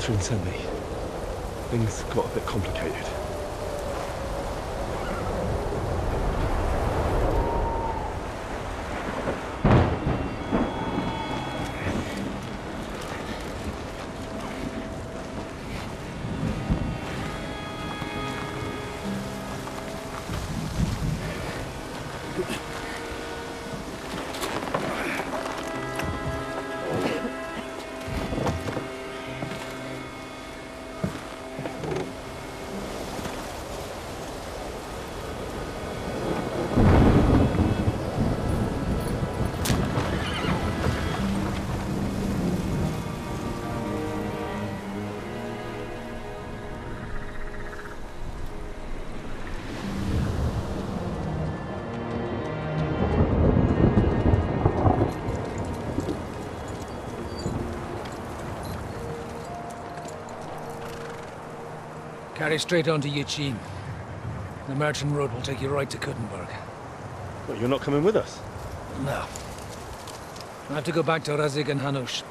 Catherine sent me, things got a bit complicated. Carry straight on to Yichin. The merchant road will take you right to Kuttenberg. What, you're not coming with us? No. I have to go back to Razik and Hanush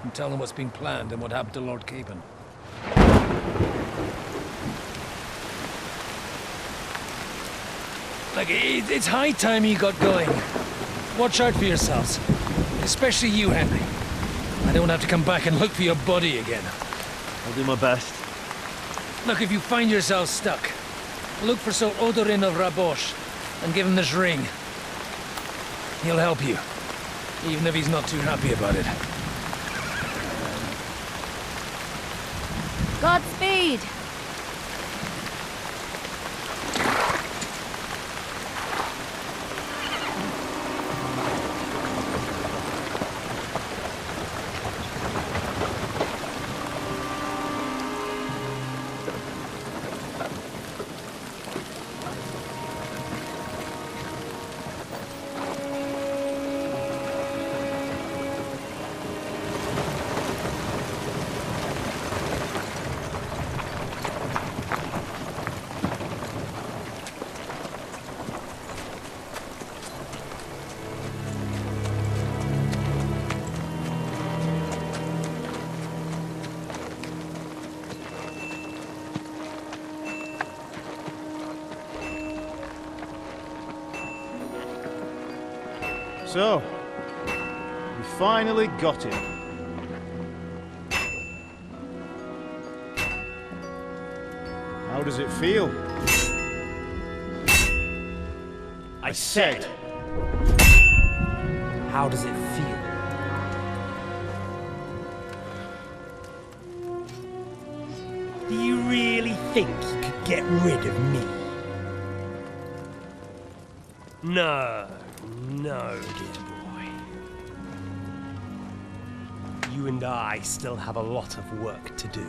and tell them what's been planned and what happened to Lord Capen. Like, it's high time you got going. Watch out for yourselves. Especially you, Henry. I don't have to come back and look for your body again. I'll do my best. Look, if you find yourself stuck, look for Sir Odorin of Rabosh and give him this ring. He'll help you, even if he's not too happy about it. Godspeed! So, we finally got him. How does it feel? I said! How does it feel? Do you really think you could get rid of me? No, no, dear boy. You and I still have a lot of work to do.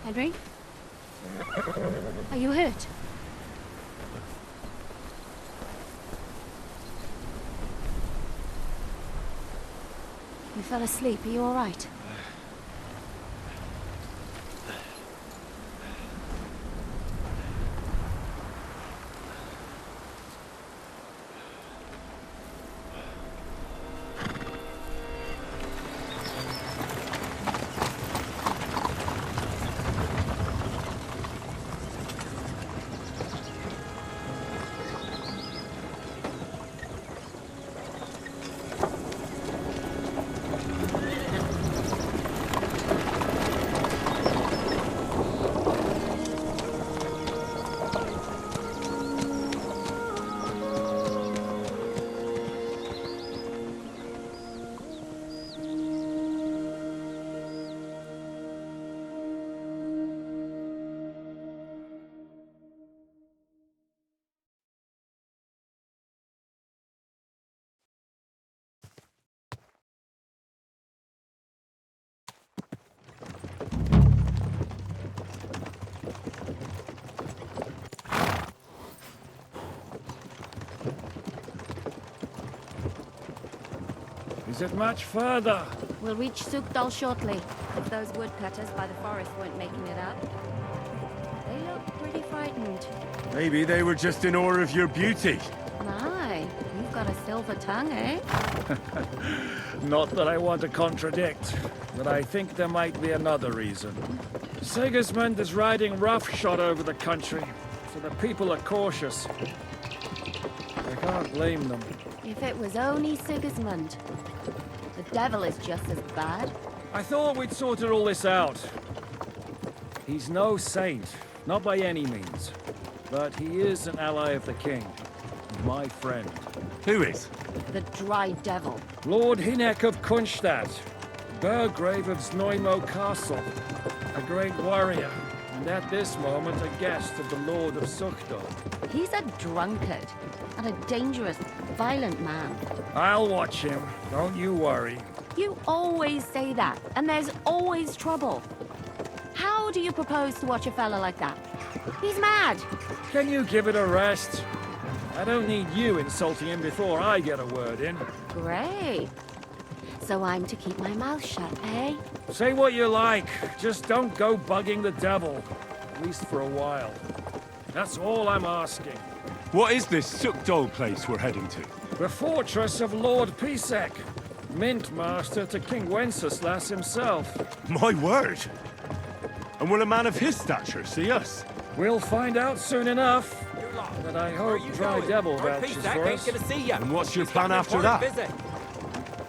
Henry? Are you hurt? You fell asleep. Are you all right? Is it much further? We'll reach Sukdal shortly, if those woodcutters by the forest weren't making it up. They look pretty frightened. Maybe they were just in awe of your beauty. My, you've got a silver tongue, eh? Not that I want to contradict, but I think there might be another reason. Sigismund is riding roughshod over the country, so the people are cautious. I can't blame them. If it was only Sigismund. The devil is just as bad. I thought we'd sorted all this out. He's no saint, not by any means. But he is an ally of the king. My friend. Who is? The dry devil. Lord Hinek of Kunstadt, Burgrave of Znojmo Castle, a great warrior, and at this moment a guest of the Lord of Sukdal. He's a drunkard and a dangerous, violent man. I'll watch him, don't you worry. You always say that, and there's always trouble. How do you propose to watch a fella like that? He's mad. Can you give it a rest? I don't need you insulting him before I get a word in. Great. So I'm to keep my mouth shut, eh? Say what you like, just don't go bugging the devil. At least for a while. That's all I'm asking. What is this Sukdol place we're heading to? The fortress of Lord Pisek, Mint Master to King Wenceslas himself. My word! And will a man of his stature see us? We'll find out soon enough. But I hope Dry Devil vouches for us. And what's your plan after that?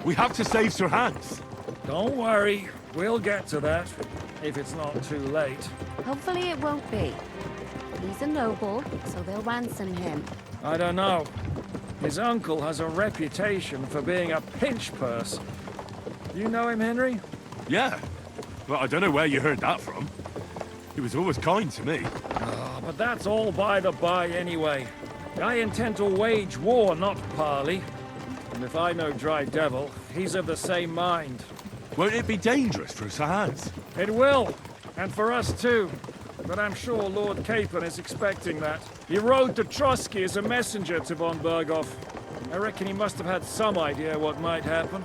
We have to save Sir Hans. Don't worry, we'll get to that, if it's not too late. Hopefully it won't be. He's a noble, so they'll ransom him. I don't know. His uncle has a reputation for being a pinch purse. You know him, Henry? Yeah. Well, I don't know where you heard that from. He was always kind to me. Oh, but that's all by the by anyway. I intend to wage war, not parley. And if I know Dry Devil, he's of the same mind. Won't it be dangerous for Sir Hans? It will, and for us too. But I'm sure Lord Capon is expecting that. He rode to Trotsky as a messenger to von Berghoff. I reckon he must have had some idea what might happen.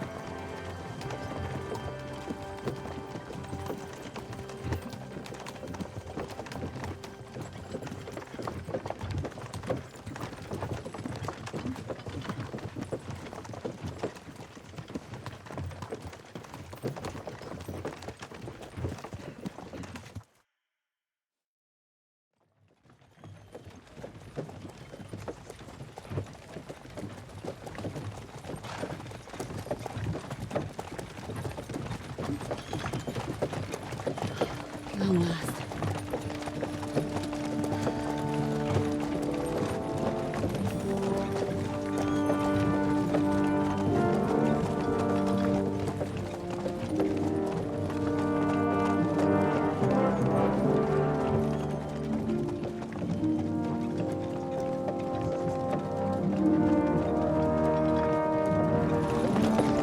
Long last.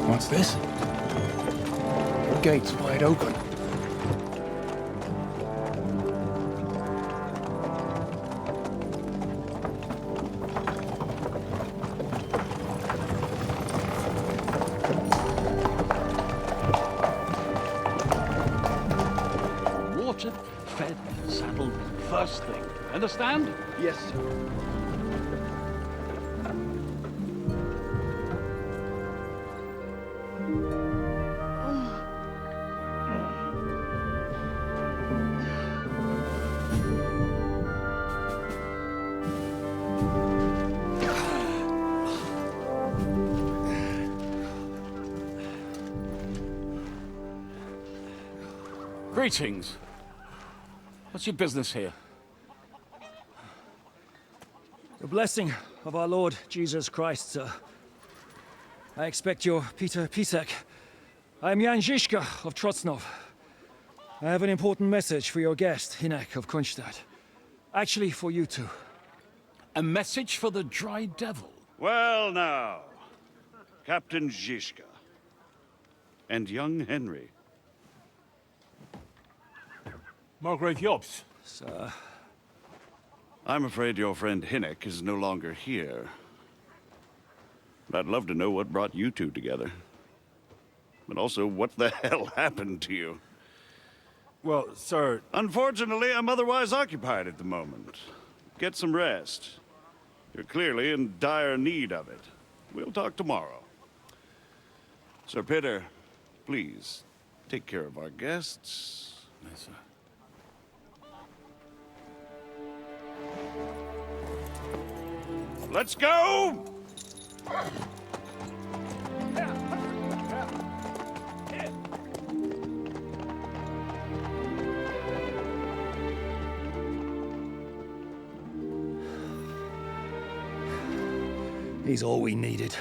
What's this? The gate's wide open. Watered, fed, saddled, first thing. Understand? Yes, sir. Greetings. What's your business here? The blessing of our Lord Jesus Christ, sir. I expect you're Peter Pisek. I'm Jan Žižka of Trocnov. I have an important message for your guest, Hinek of Kunstadt. Actually, for you two. A message for the Dry Devil. Well now, Captain Žižka and young Henry. Margrave Jobs. Sir. I'm afraid your friend Hinek is no longer here. But I'd love to know what brought you two together. but also what the hell happened to you. Well, sir, Unfortunately, I'm otherwise occupied at the moment. Get some rest. You're clearly in dire need of it. We'll talk tomorrow. Sir Peter, please, take care of our guests. Yes, sir. Let's go! He's all we needed.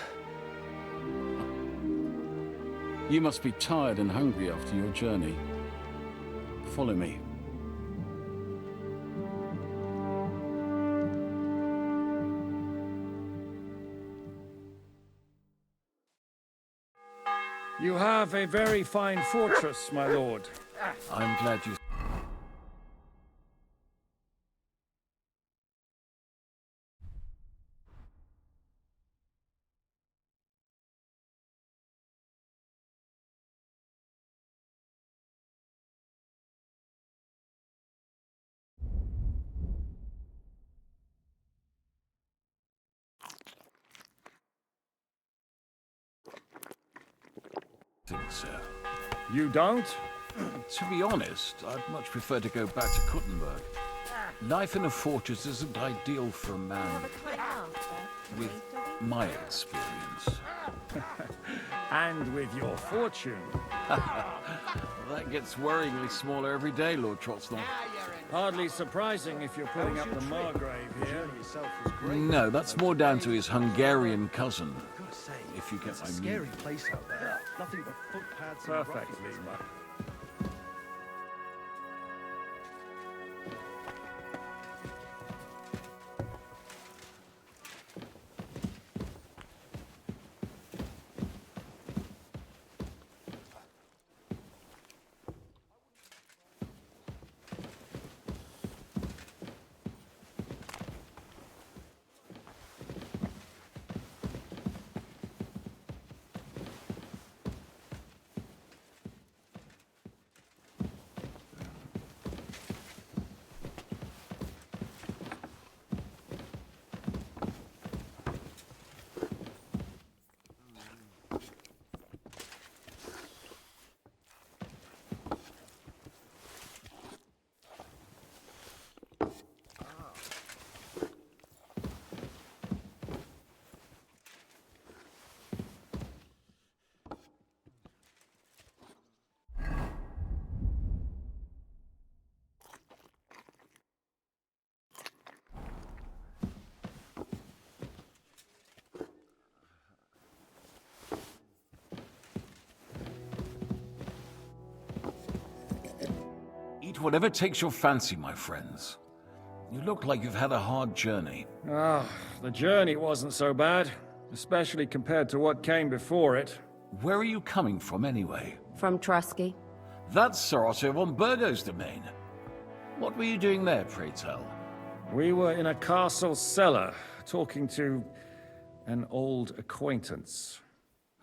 You must be tired and hungry after your journey. Follow me. You have a very fine fortress, my lord. I'm glad you... sir. You don't? To be honest, I'd much prefer to go back to Kuttenberg. Life in a fortress isn't ideal for a man with my experience. And with your fortune. Well, that gets worryingly smaller every day, Lord Trotsnell. Hardly surprising if you're putting up the Margrave here. No, that's more down to his Hungarian cousin, if you get my meaning. Scary place out there. Nothing but footpaths and Perfectly, rockets. Eat whatever takes your fancy, my friends. You look like you've had a hard journey. The journey wasn't so bad, especially compared to what came before it. Where are you coming from, anyway? From Trusky. That's Sir Otto von Burgo's domain. What were you doing there, pray tell? We were in a castle cellar, talking to an old acquaintance.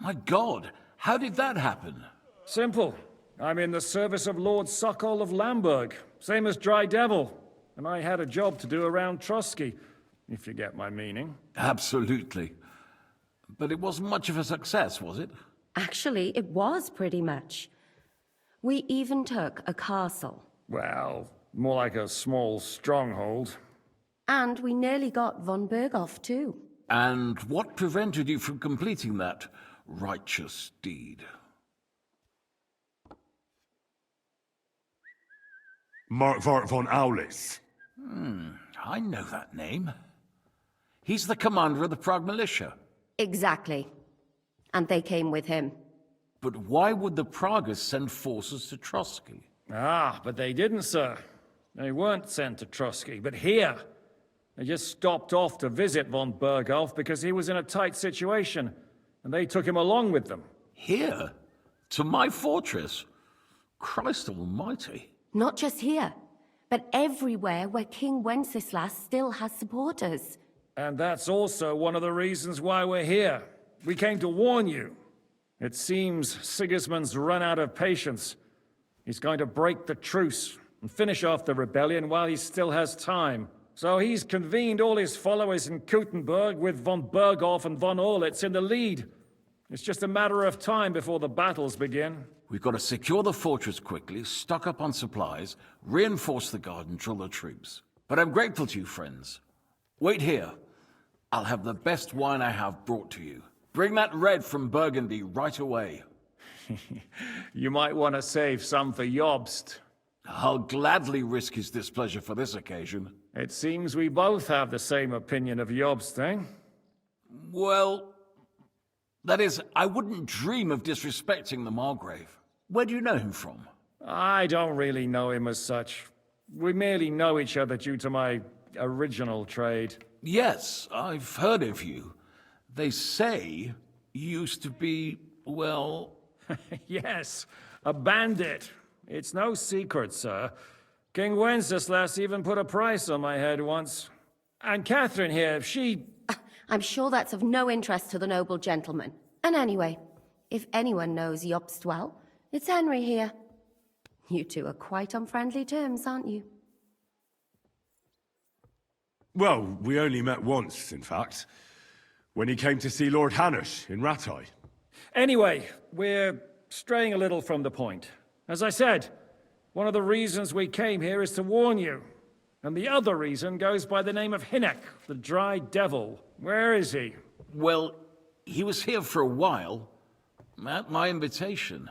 My God, how did that happen? Simple. I'm in the service of Lord Sokol of Lamberg, same as Dry Devil. And I had a job to do around Trusky, if you get my meaning. Absolutely. But it wasn't much of a success, was it? Actually, it was pretty much. We even took a castle. Well, more like a small stronghold. And we nearly got von Berghoff, too. And what prevented you from completing that righteous deed? Markvart von Aulis. I know that name. He's the commander of the Prague militia. Exactly. And they came with him. But why would the Praguers send forces to Trotsky? But they didn't, sir. They weren't sent to Trusky, but here. They just stopped off to visit von Berghoff because he was in a tight situation, and they took him along with them. Here? To my fortress? Christ almighty. Not just here, but everywhere where King Wenceslas still has supporters. And that's also one of the reasons why we're here. We came to warn you. It seems Sigismund's run out of patience. He's going to break the truce and finish off the rebellion while he still has time. So he's convened all his followers in Kuttenberg with von Berghoff and von Orlitz in the lead. It's just a matter of time before the battles begin. We've got to secure the fortress quickly, stock up on supplies, reinforce the guard and drill the troops. But I'm grateful to you, friends. Wait here. I'll have the best wine I have brought to you. Bring that red from Burgundy right away. You might want to save some for Jobst. I'll gladly risk his displeasure for this occasion. It seems we both have the same opinion of Jobst, eh? Well, that is, I wouldn't dream of disrespecting the Margrave. Where do you know him from? I don't really know him as such. We merely know each other due to my original trade. Yes, I've heard of you. They say you used to be, well... Yes, a bandit. It's no secret, sir. King Wenceslas even put a price on my head once. And Catherine here, she... I'm sure that's of no interest to the noble gentleman. And anyway, if anyone knows Jobst well, it's Henry here. You two are quite on friendly terms, aren't you? Well, we only met once, in fact. When he came to see Lord Hanush in Rattay. Anyway, we're straying a little from the point. As I said, one of the reasons we came here is to warn you. And the other reason goes by the name of Hinnek, the Dry Devil. Where is he? Well, he was here for a while, at my invitation.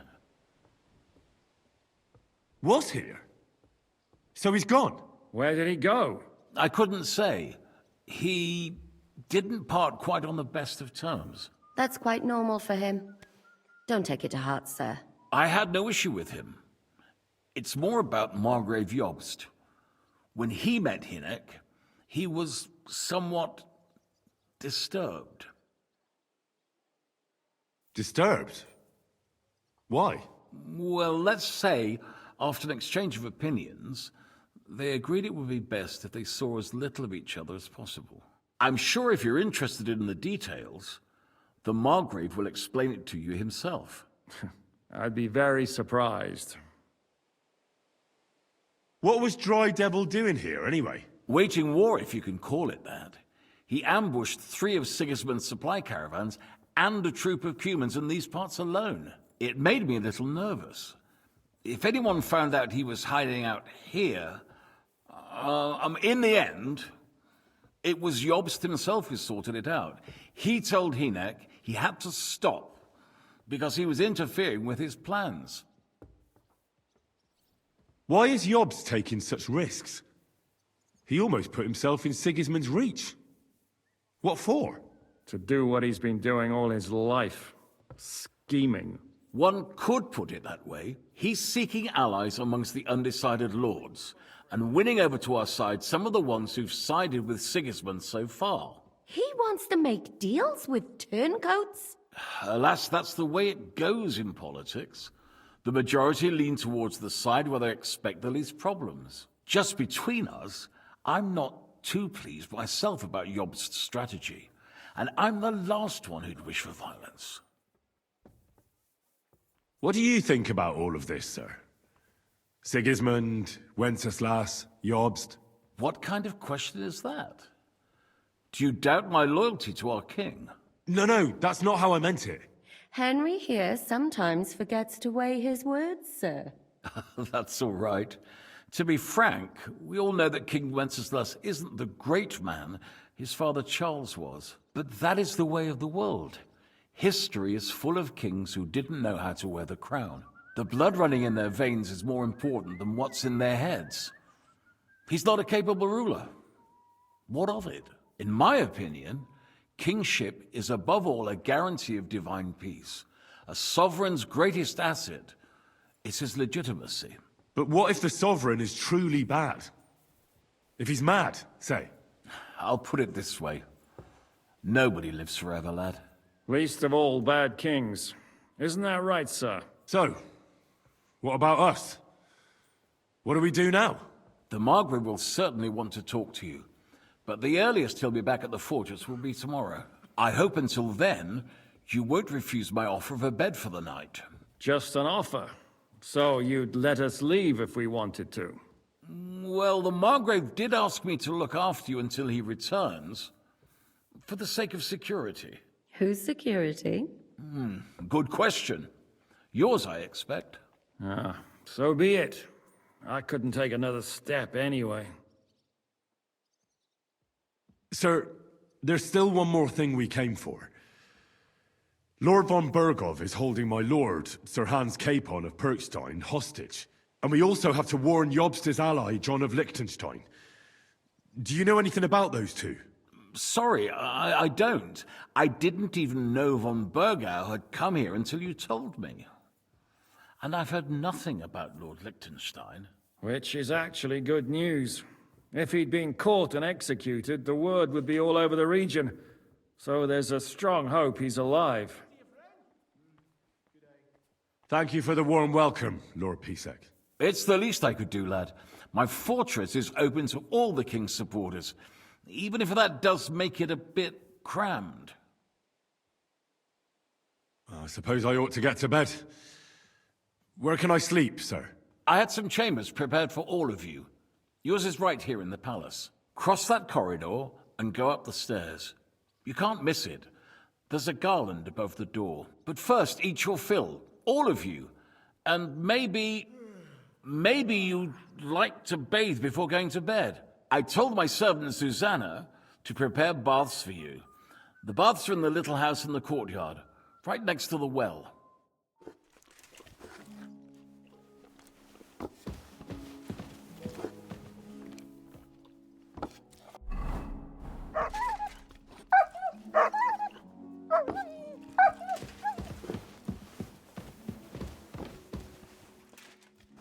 Was here? So he's gone? Where did he go? I couldn't say. He didn't part quite on the best of terms. That's quite normal for him. Don't take it to heart, sir. I had no issue with him. It's more about Margrave Jobst. When he met Hinnek, he was somewhat disturbed. Disturbed? Why? Well, let's say, after an exchange of opinions, they agreed it would be best if they saw as little of each other as possible. I'm sure if you're interested in the details, the Margrave will explain it to you himself. I'd be very surprised. What was Dry Devil doing here, anyway? Waging war, if you can call it that. He ambushed 3 of Sigismund's supply caravans and a troop of Cumans in these parts alone. It made me a little nervous. If anyone found out he was hiding out here, in the end, it was Jobst himself who sorted it out. He told Hinnek he had to stop because he was interfering with his plans. Why is Jobst taking such risks? He almost put himself in Sigismund's reach. What for? To do what he's been doing all his life. Scheming. One could put it that way. He's seeking allies amongst the undecided lords, and winning over to our side some of the ones who've sided with Sigismund so far. He wants to make deals with turncoats? Alas, that's the way it goes in politics. The majority lean towards the side where they expect the least problems. Just between us, I'm not too pleased myself about Jobst's strategy, and I'm the last one who'd wish for violence. What do you think about all of this, sir? Sigismund, Wenceslas, Jobst? What kind of question is that? Do you doubt my loyalty to our king? No, that's not how I meant it. Henry here sometimes forgets to weigh his words, sir. That's all right. To be frank, we all know that King Wenceslas isn't the great man his father Charles was. But that is the way of the world. History is full of kings who didn't know how to wear the crown. The blood running in their veins is more important than what's in their heads. He's not a capable ruler. What of it? In my opinion, kingship is above all a guarantee of divine peace. A sovereign's greatest asset is his legitimacy. But what if the sovereign is truly bad? If he's mad, say? I'll put it this way. Nobody lives forever, lad. Least of all bad kings. Isn't that right, sir? So, what about us? What do we do now? The Margrave will certainly want to talk to you, but the earliest he'll be back at the fortress will be tomorrow. I hope until then, You won't refuse my offer of a bed for the night. Just an offer. So you'd let us leave if we wanted to. Well, the Margrave did ask me to look after you until he returns, for the sake of security. Whose security? Good question. Yours, I expect. So be it. I couldn't take another step anyway. Sir, there's still one more thing we came for. Lord von Bergov is holding my lord, Sir Hans Capon of Perkstein, hostage. And we also have to warn Jobst's ally, John of Liechtenstein. Do you know anything about those two? Sorry, I don't. I didn't even know von Bergau had come here until you told me. And I've heard nothing about Lord Liechtenstein. Which is actually good news. If he'd been caught and executed, the word would be all over the region. So there's a strong hope he's alive. Thank you for the warm welcome, Lord Pisek. It's the least I could do, lad. My fortress is open to all the king's supporters, even if that does make it a bit crammed. I suppose I ought to get to bed. Where can I sleep, sir? I had some chambers prepared for all of you. Yours is right here in the palace. Cross that corridor and go up the stairs. You can't miss it. There's a garland above the door. But first, eat your fill. All of you. And maybe you'd like to bathe before going to bed. I told my servant Susanna to prepare baths for you. The baths are in the little house in the courtyard, right next to the well.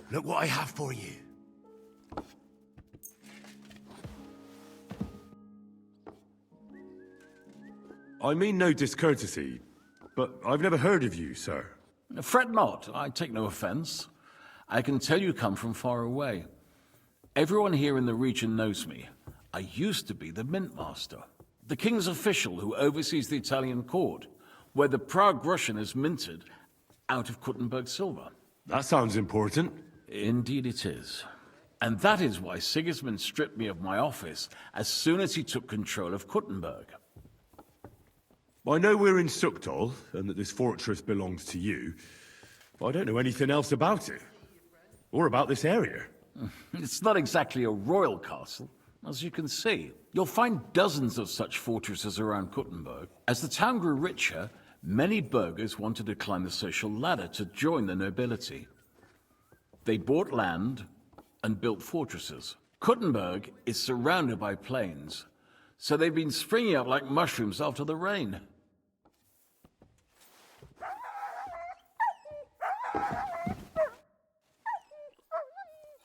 Look what I have for you. I mean no discourtesy, but I've never heard of you, sir. Fret not, I take no offense. I can tell you come from far away. Everyone here in the region knows me. I used to be the mint master, the king's official who oversees the Italian court, where the Prague Russian is minted out of Kuttenberg silver. That sounds important. Indeed it is. And that is why Sigismund stripped me of my office as soon as he took control of Kuttenberg. I know we're in Sukdal, and that this fortress belongs to you, but I don't know anything else about it. Or about this area. It's not exactly a royal castle, as you can see. You'll find dozens of such fortresses around Kuttenberg. As the town grew richer, many burghers wanted to climb the social ladder to join the nobility. They bought land and built fortresses. Kuttenberg is surrounded by plains, so they've been springing up like mushrooms after the rain.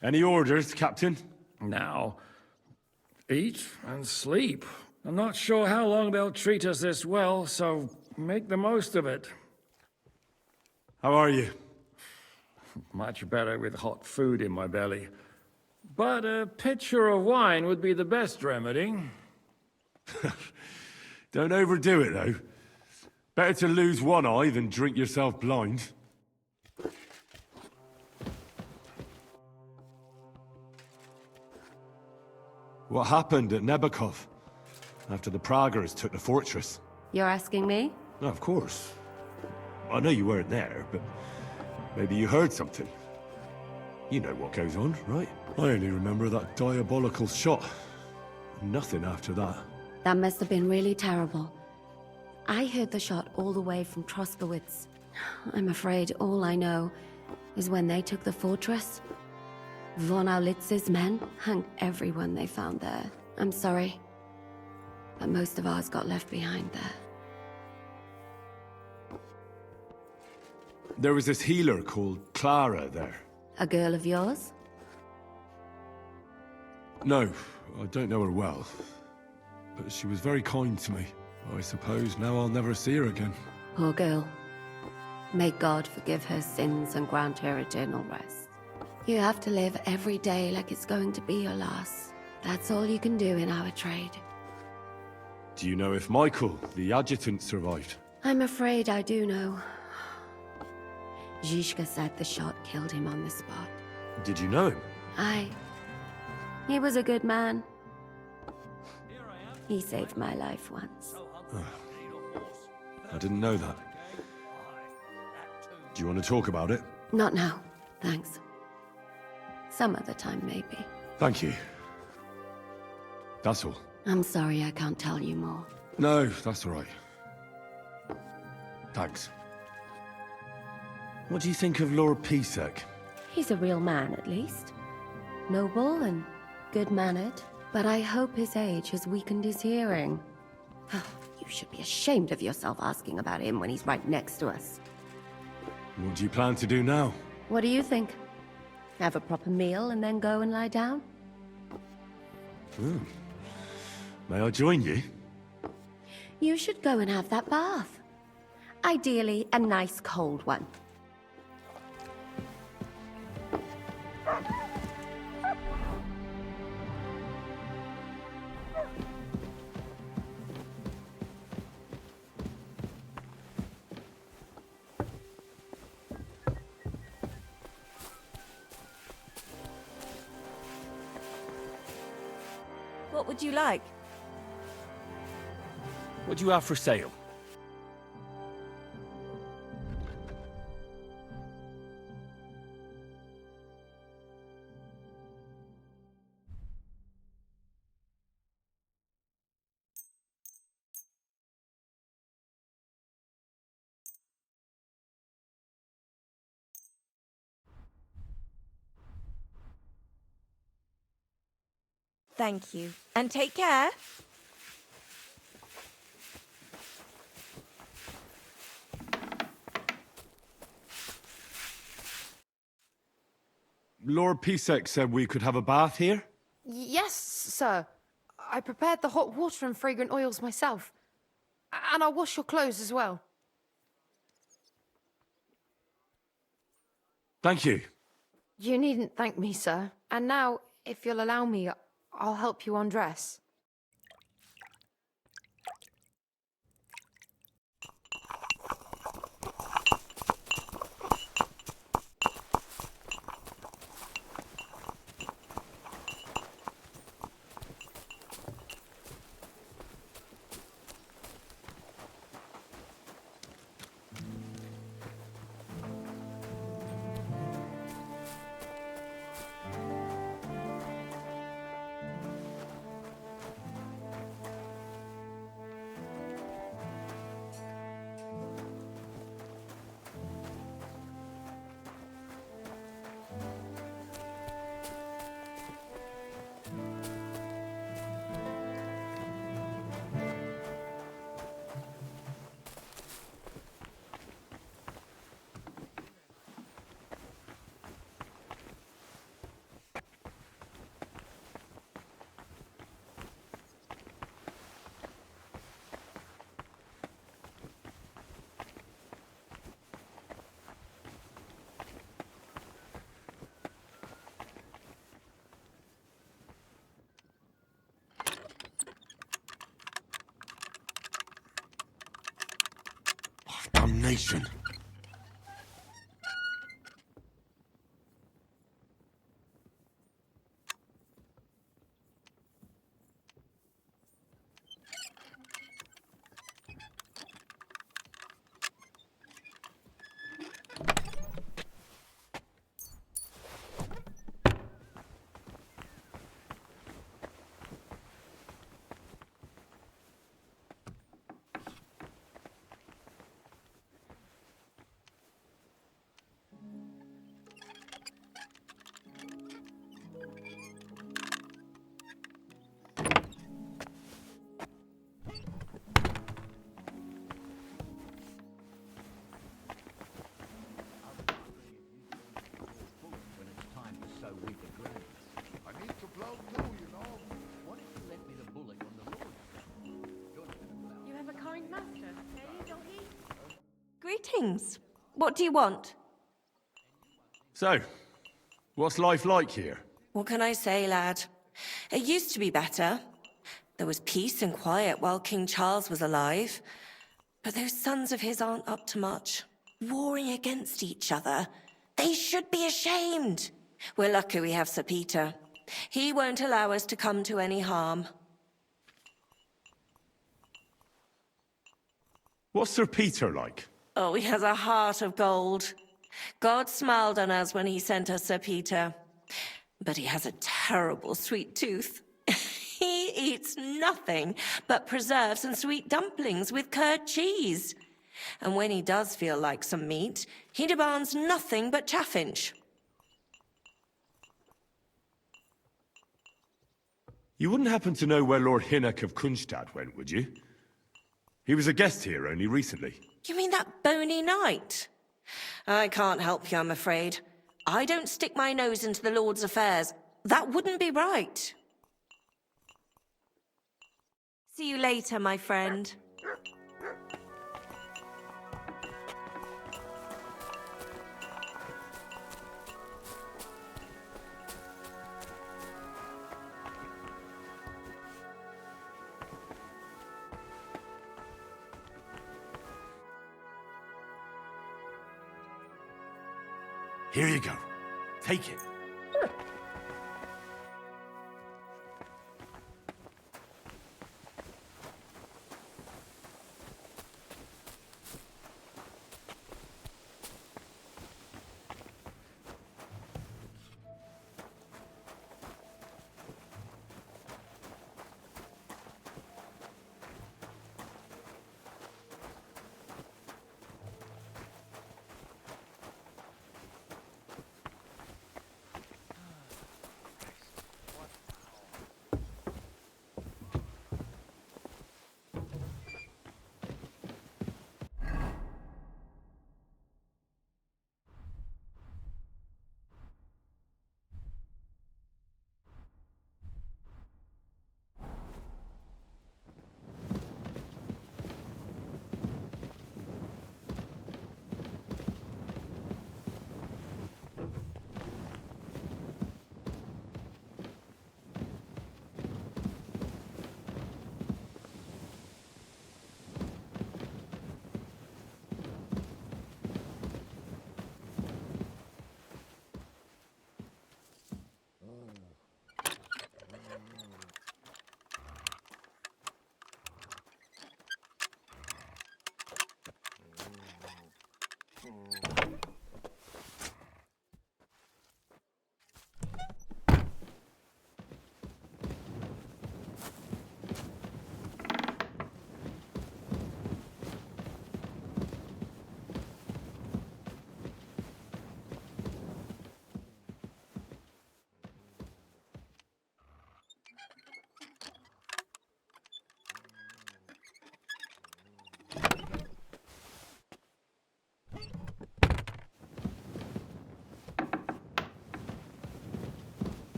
Any orders, Captain? Now, eat and sleep. I'm not sure how long they'll treat us this well, so make the most of it. How are you? Much better with hot food in my belly. But a pitcher of wine would be the best remedy. Don't overdo it, though. Better to lose one eye than drink yourself blind. What happened at Nebakov after the Praguers took the fortress? You're asking me? No, of course. I know you weren't there, but maybe you heard something. You know what goes on, right? I only remember that diabolical shot. Nothing after that. That must have been really terrible. I heard the shot all the way from Troskowitz. I'm afraid all I know is when they took the fortress, von Aulitz's men hung everyone they found there. I'm sorry, but most of ours got left behind there. There was this healer called Clara there. A girl of yours? No, I don't know her well. But she was very kind to me. I suppose now I'll never see her again. Poor girl. May God forgive her sins and grant her eternal rest. You have to live every day like it's going to be your last. That's all you can do in our trade. Do you know if Michael, the adjutant, survived? I'm afraid I do know. Zizka said the shot killed him on the spot. Did you know him? Aye. He was a good man. He saved my life once. I didn't know that. Do you want to talk about it? Not now, thanks. Some other time, maybe. Thank you. That's all. I'm sorry I can't tell you more. No, that's all right. Thanks. What do you think of Lord Pisek? He's a real man, at least. Noble and good-mannered. But I hope his age has weakened his hearing. You should be ashamed of yourself asking about him when he's right next to us. What do you plan to do now? What do you think? Have a proper meal and then go and lie down? May I join you? You should go and have that bath. Ideally, a nice cold one. What would you like? What do you have for sale? Thank you. And take care. Lord Pisek said we could have a bath here? Yes, sir. I prepared the hot water and fragrant oils myself. And I'll wash your clothes as well. Thank you. You needn't thank me, sir. And now, if you'll allow me, I'll help you undress. Damnation. You have a kind master, eh, donkey? Greetings. What do you want? So, what's life like here? What can I say, lad? It used to be better. There was peace and quiet while King Charles was alive. But those sons of his aren't up to much. Warring against each other. They should be ashamed. We're lucky we have Sir Peter. He won't allow us to come to any harm. What's Sir Peter like? Oh, he has a heart of gold. God smiled on us when he sent us Sir Peter. But he has a terrible sweet tooth. He eats nothing but preserves and sweet dumplings with curd cheese. And when he does feel like some meat, he demands nothing but chaffinch. You wouldn't happen to know where Lord Hinnock of Kunstad went, would you? He was a guest here only recently. You mean that bony knight? I can't help you, I'm afraid. I don't stick my nose into the Lord's affairs. That wouldn't be right. See you later, my friend. Here you go. Take it.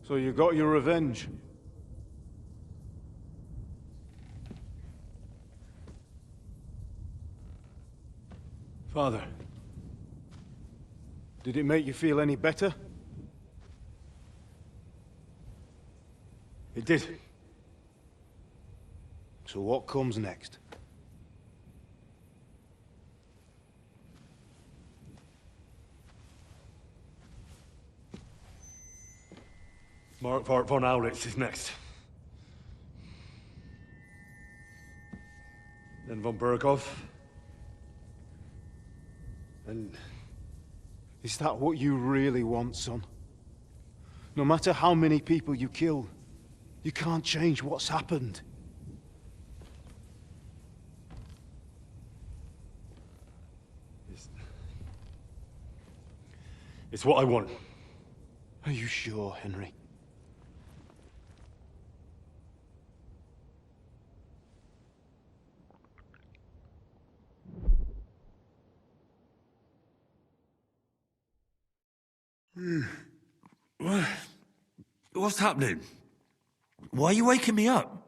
So you got your revenge. Father, did it make you feel any better? It did. So what comes next? Mark von Aulitz is next. Then von Berghoff. And is that what you really want, son? No matter how many people you kill, you can't change what's happened. It's what I want. Are you sure, Henry? What's happening? Why are you waking me up?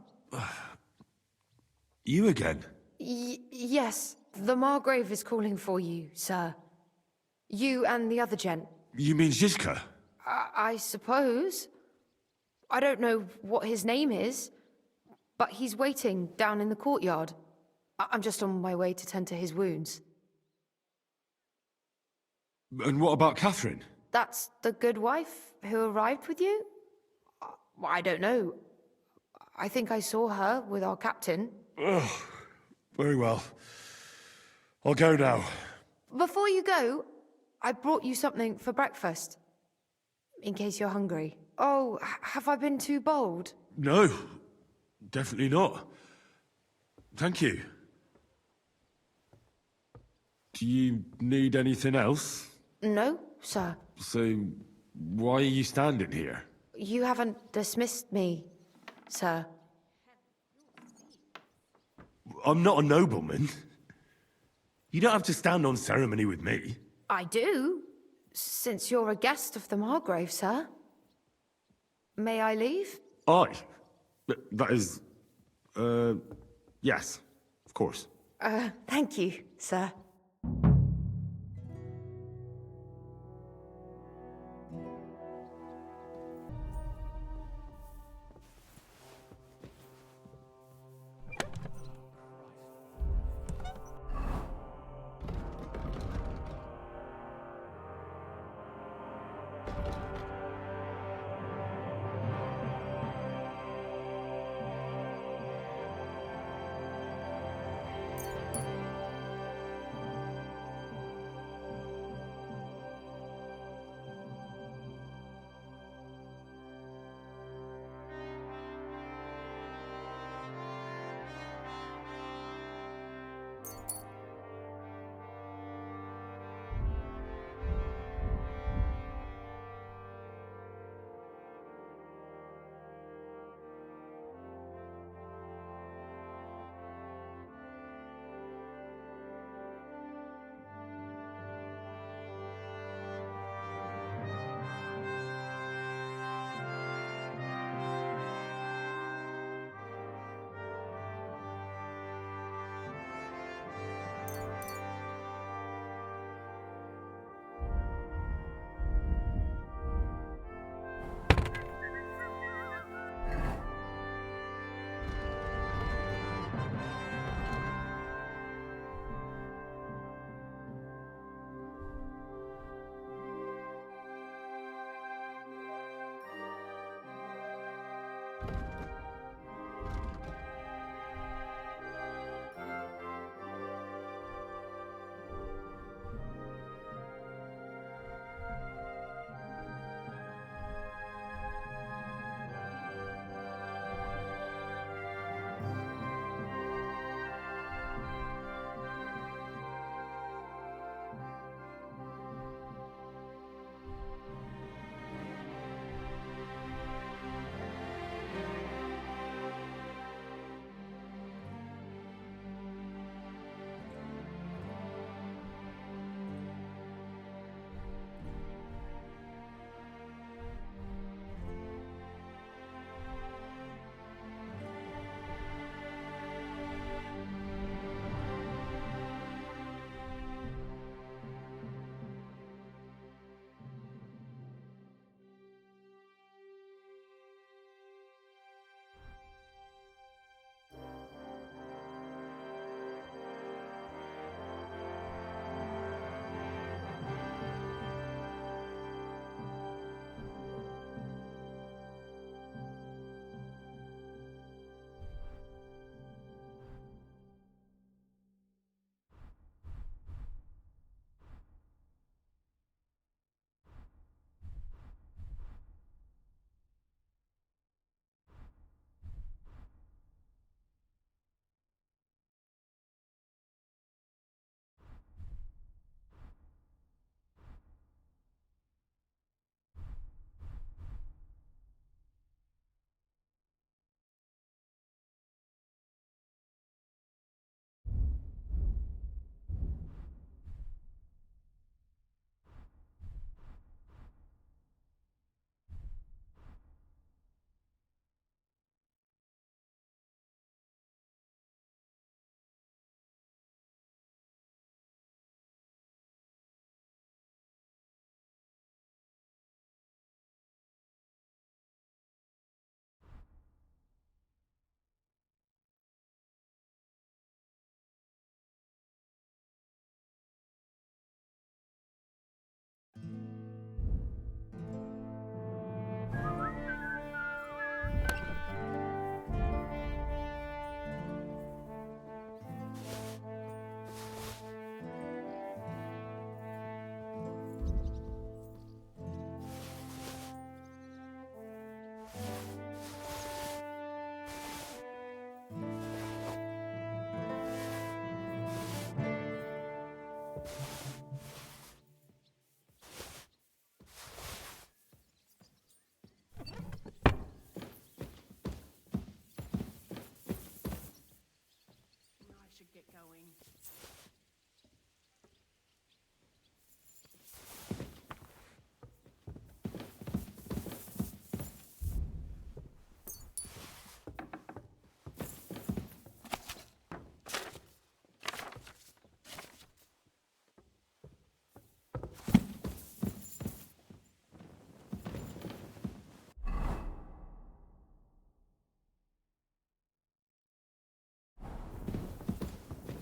You again? Yes, the Margrave is calling for you, sir. You and the other gent. You mean Zizka? I suppose. I don't know what his name is, but he's waiting down in the courtyard. I'm just on my way to tend to his wounds. And what about Catherine? That's the good wife who arrived with you? I don't know. I think I saw her with our captain. Oh, very well. I'll go now. Before you go, I brought you something for breakfast. In case you're hungry. Oh, have I been too bold? No, definitely not. Thank you. Do you need anything else? No, sir. So, why are you standing here? You haven't dismissed me, sir. I'm not a nobleman. You don't have to stand on ceremony with me. I do, since you're a guest of the Margrave, sir. May I leave? That is... yes, of course. Thank you, sir.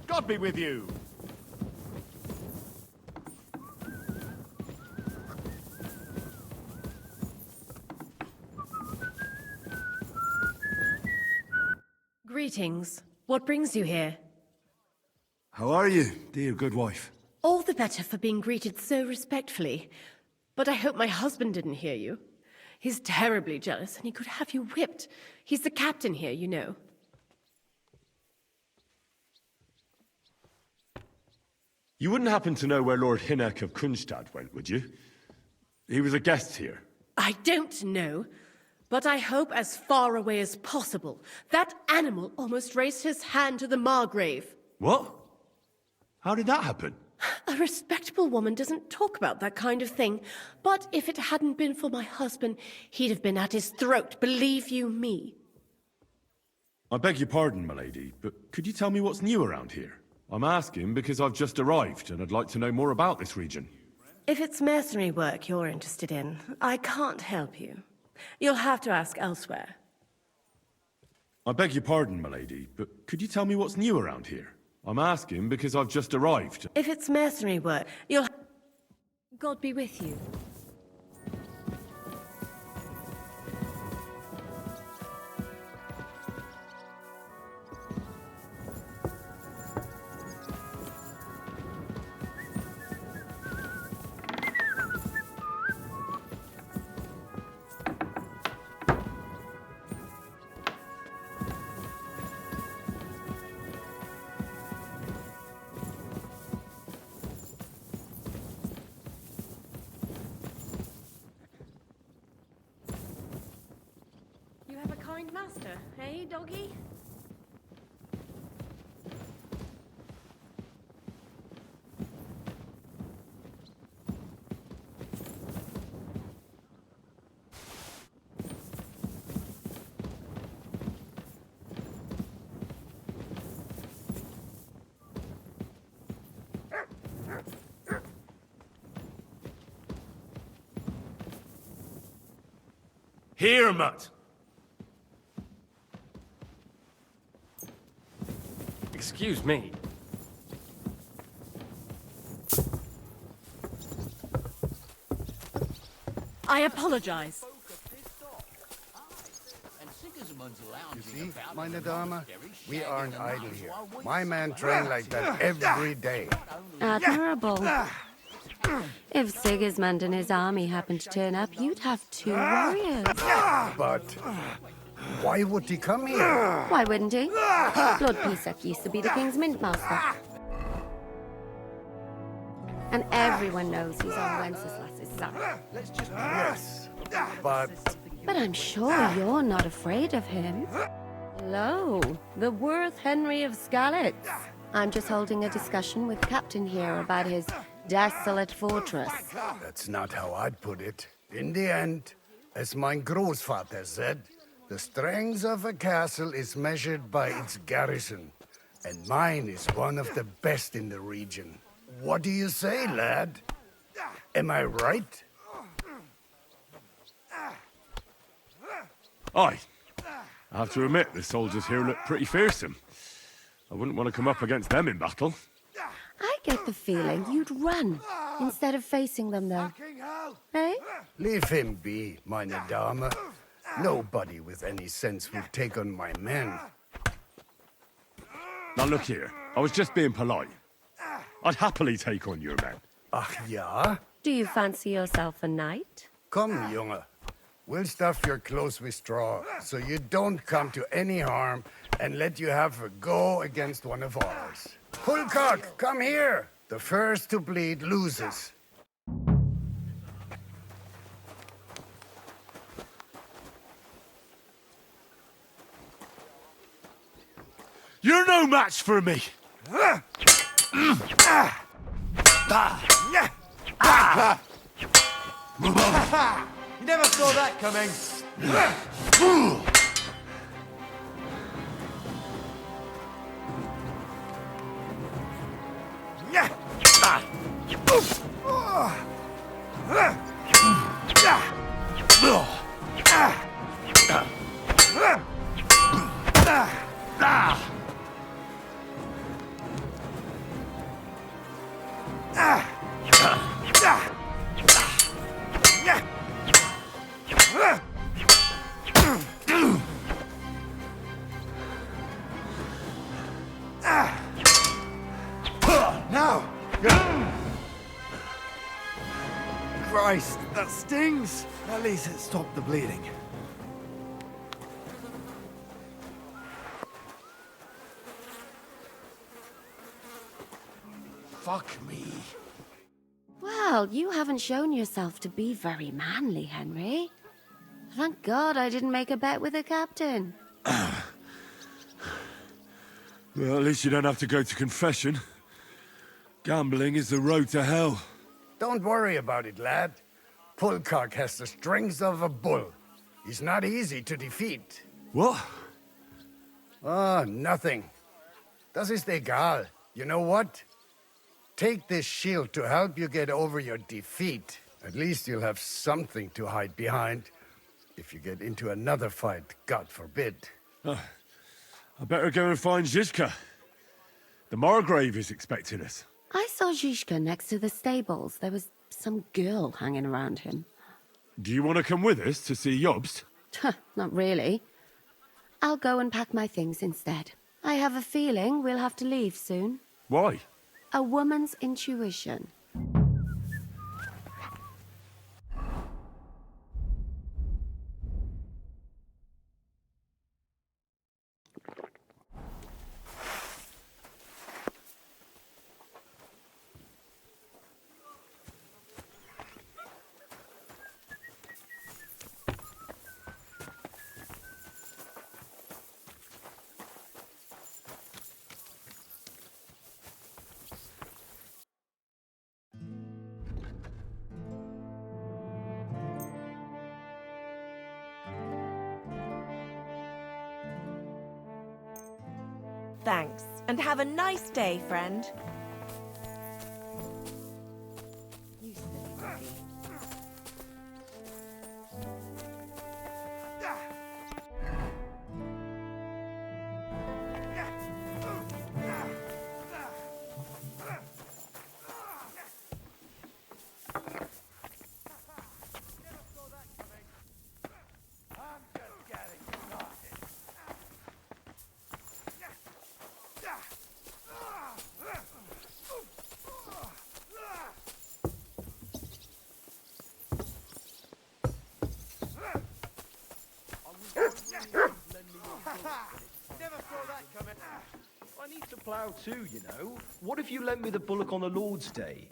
God be with you! Greetings. What brings you here? How are you, dear good wife? All the better for being greeted so respectfully. But I hope my husband didn't hear you. He's terribly jealous, and he could have you whipped. He's the captain here, you know. You wouldn't happen to know where Lord Hinnek of Kunstad went, would you? He was a guest here. I don't know, but I hope as far away as possible. That animal almost raised his hand to the Margrave. What? How did that happen? A respectable woman doesn't talk about that kind of thing. But if it hadn't been for my husband, he'd have been at his throat, believe you me. I beg your pardon, milady, but could you tell me what's new around here? I'm asking because I've just arrived, and I'd like to know more about this region. If it's mercenary work you're interested in, I can't help you. You'll have to ask elsewhere. I beg your pardon, milady, but could you tell me what's new around here? I'm asking because I've just arrived. If it's mercenary work, you'll... God be with you. You have a kind master, eh, doggy? Here, mutt! Excuse me. I apologize. You see, meine Dame, we aren't idle here. My men train like that every day. Admirable. If Sigismund and his army happened to turn up, you'd have 2 warriors. But why would he come here? Why wouldn't he? Lord Pisak used to be the king's mintmaster. And everyone knows he's on Wenceslas's side. Yes, but... But I'm sure you're not afraid of him. Hello, the Worth Henry of Skalitz. I'm just holding a discussion with the captain here about his desolate fortress. That's not how I'd put it. In the end, as my Großvater said, the strength of a castle is measured by its garrison. And mine is one of the best in the region. What do you say, lad? Am I right? Aye. I have to admit, the soldiers here look pretty fearsome. I wouldn't want to come up against them in battle. I get the feeling you'd run instead of facing them, though. Eh? Leave him be, meine Dame. Nobody with any sense would take on my men. Now look here, I was just being polite. I'd happily take on your men. Ach ja? Do you fancy yourself a knight? Come, Junge. We'll stuff your clothes with straw, so you don't come to any harm, and let you have a go against one of ours. Pulcock, come here! The first to bleed loses. You're no match for me! You never saw that coming. Now! Christ, that stings! At least it stopped the bleeding. Fuck me. Well, you haven't shown yourself to be very manly, Henry. Thank God I didn't make a bet with the captain. Well, at least you don't have to go to confession. Gambling is the road to hell. Don't worry about it, lad. Pulcock has the strength of a bull. He's not easy to defeat. What? Oh, nothing. Das ist egal. You know what? Take this shield to help you get over your defeat. At least you'll have something to hide behind. If you get into another fight, God forbid. I better go and find Zizka. The Margrave is expecting us. I saw Zizka next to the stables. There was some girl hanging around him. Do you want to come with us to see Jobst? Not really. I'll go and pack my things instead. I have a feeling we'll have to leave soon. Why? A woman's intuition. Thanks, and have a nice day, friend. You silly monkey. I need to plough too, you know. What if you lent me the bullock on the Lord's Day?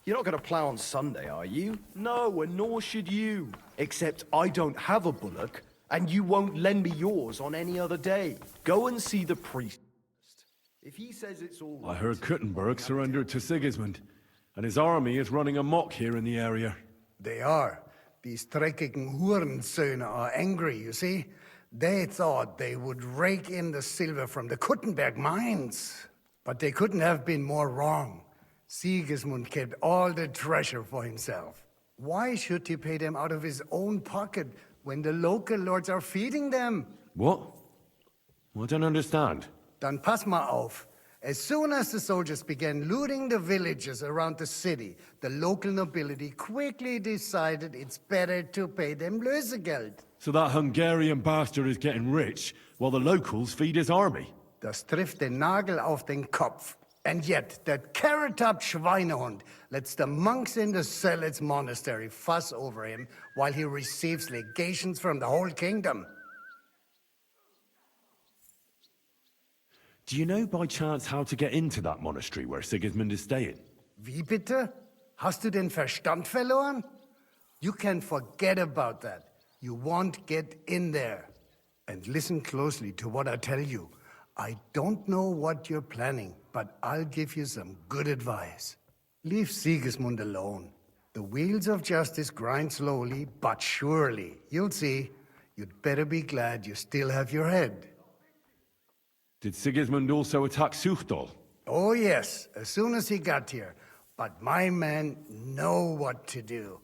You're not going to plough on Sunday, are you? No, and nor should you. Except I don't have a bullock, and you won't lend me yours on any other day. Go and see the priest. If he says it's all I heard Kuttenberg surrendered to Sigismund, and his army is running amok here in the area. They are. These dreckigen Hurensöhne are angry, you see? They thought they would rake in the silver from the Kuttenberg mines. But they couldn't have been more wrong. Sigismund kept all the treasure for himself. Why should he pay them out of his own pocket when the local lords are feeding them? What? I don't understand. Dann pass mal auf. As soon as the soldiers began looting the villages around the city, the local nobility quickly decided it's better to pay them Lösegeld. So that Hungarian bastard is getting rich, while the locals feed his army? Das trifft den Nagel auf den Kopf. And yet, that carrot-top Schweinehund lets the monks in the Zealots monastery fuss over him while he receives legations from the whole kingdom. Do you know by chance how to get into that monastery where Sigismund is staying? Wie bitte? Hast du den Verstand verloren? You can forget about that. You won't get in there. And listen closely to what I tell you. I don't know what you're planning, but I'll give you some good advice. Leave Sigismund alone. The wheels of justice grind slowly, but surely. You'll see. You'd better be glad you still have your head. Did Sigismund also attack Suchdol? Oh yes, as soon as he got here. But my men know what to do.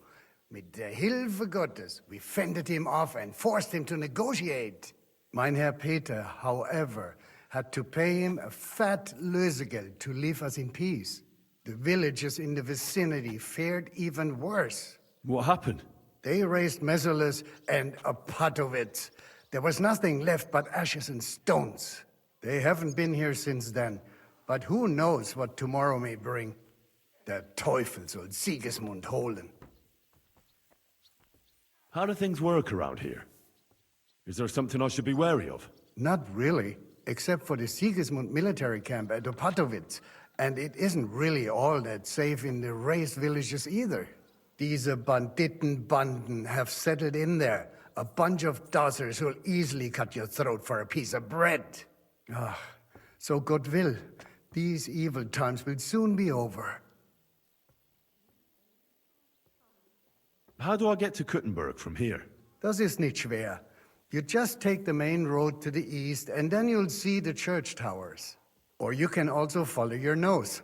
Mit der Hilfe Gottes, we fended him off and forced him to negotiate. Mein Herr Peter, however, had to pay him a fat Lösegeld to leave us in peace. The villagers in the vicinity fared even worse. What happened? They raised Mesolis and Opatovitz. There was nothing left but ashes and stones. They haven't been here since then, but who knows what tomorrow may bring. Der Teufel soll Sigismund holen. How do things work around here? Is there something I should be wary of? Not really, except for the Sigismund military camp at Opatovitz. And it isn't really all that safe in the raised villages either. Diese Banditenbanden have settled in there. A bunch of dossers who'll easily cut your throat for a piece of bread. Ah, so God will. These evil times will soon be over. How do I get to Kuttenberg from here? Das ist nicht schwer. You just take the main road to the east, and then you'll see the church towers. Or you can also follow your nose.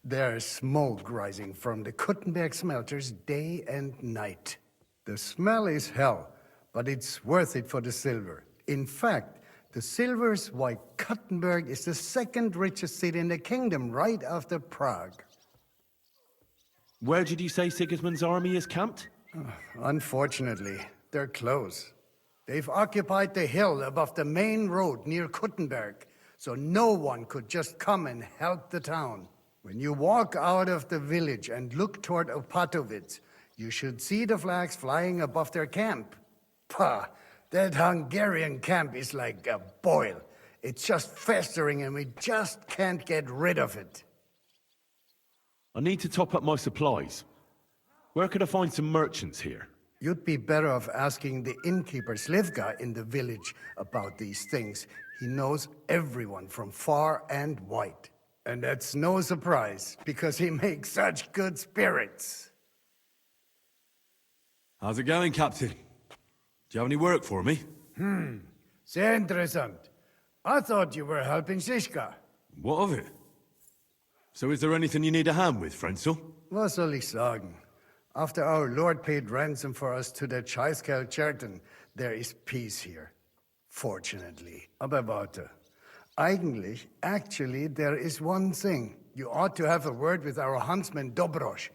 There's smoke rising from the Kuttenberg smelters day and night. The smell is hell, but it's worth it for the silver. In fact, the silver's why Kuttenberg is the second richest city in the kingdom, right after Prague. Where did you say Sigismund's army is camped? Unfortunately, they're close. They've occupied the hill above the main road near Kuttenberg, so no one could just come and help the town. When you walk out of the village and look toward Opatovitz, you should see the flags flying above their camp. Pah, that Hungarian camp is like a boil. It's just festering and we just can't get rid of it. I need to top up my supplies. Where could I find some merchants here? You'd be better off asking the innkeeper Slivka in the village about these things. He knows everyone from far and wide. And that's no surprise, because he makes such good spirits. How's it going, Captain? Do you have any work for me? Sehr interessant. I thought you were helping Shishka. What of it? So is there anything you need a hand with, Frenzel? Was soll ich sagen? After our Lord paid ransom for us to the Chaiskel Cherton, there is peace here. Fortunately. Aber warte. Actually, there is one thing. You ought to have a word with our huntsman Dobrosch.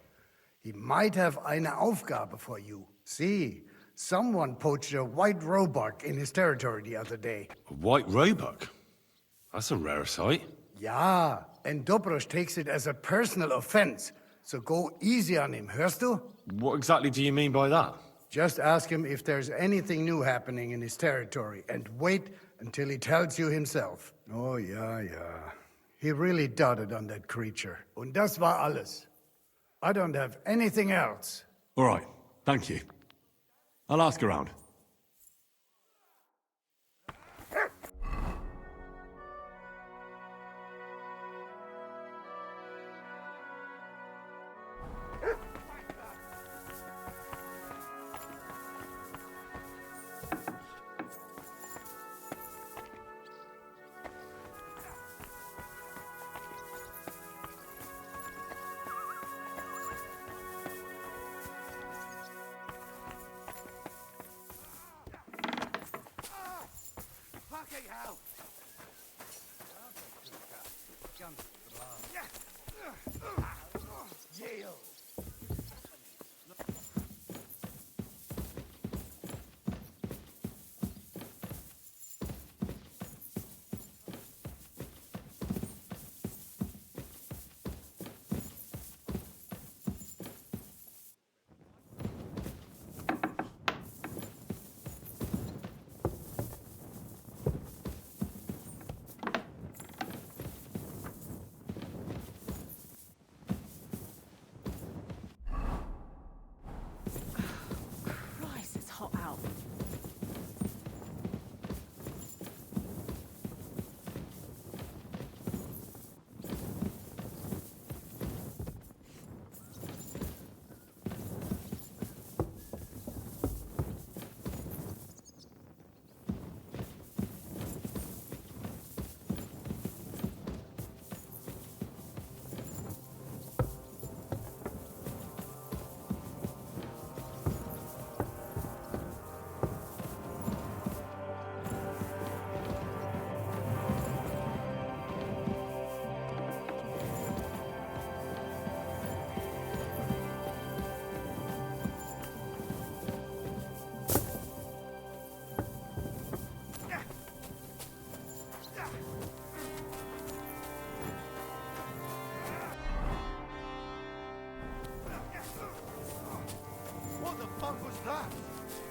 He might have eine Aufgabe for you. See, someone poached a white roebuck in his territory the other day. A white roebuck? That's a rare sight. Ja, and Dobrosch takes it as a personal offense. So go easy on him, hörst du? What exactly do you mean by that? Just ask him if there's anything new happening in his territory, and wait until he tells you himself. Oh, yeah. He really doted on that creature. Und das war alles. I don't have anything else. All right, thank you. I'll ask around.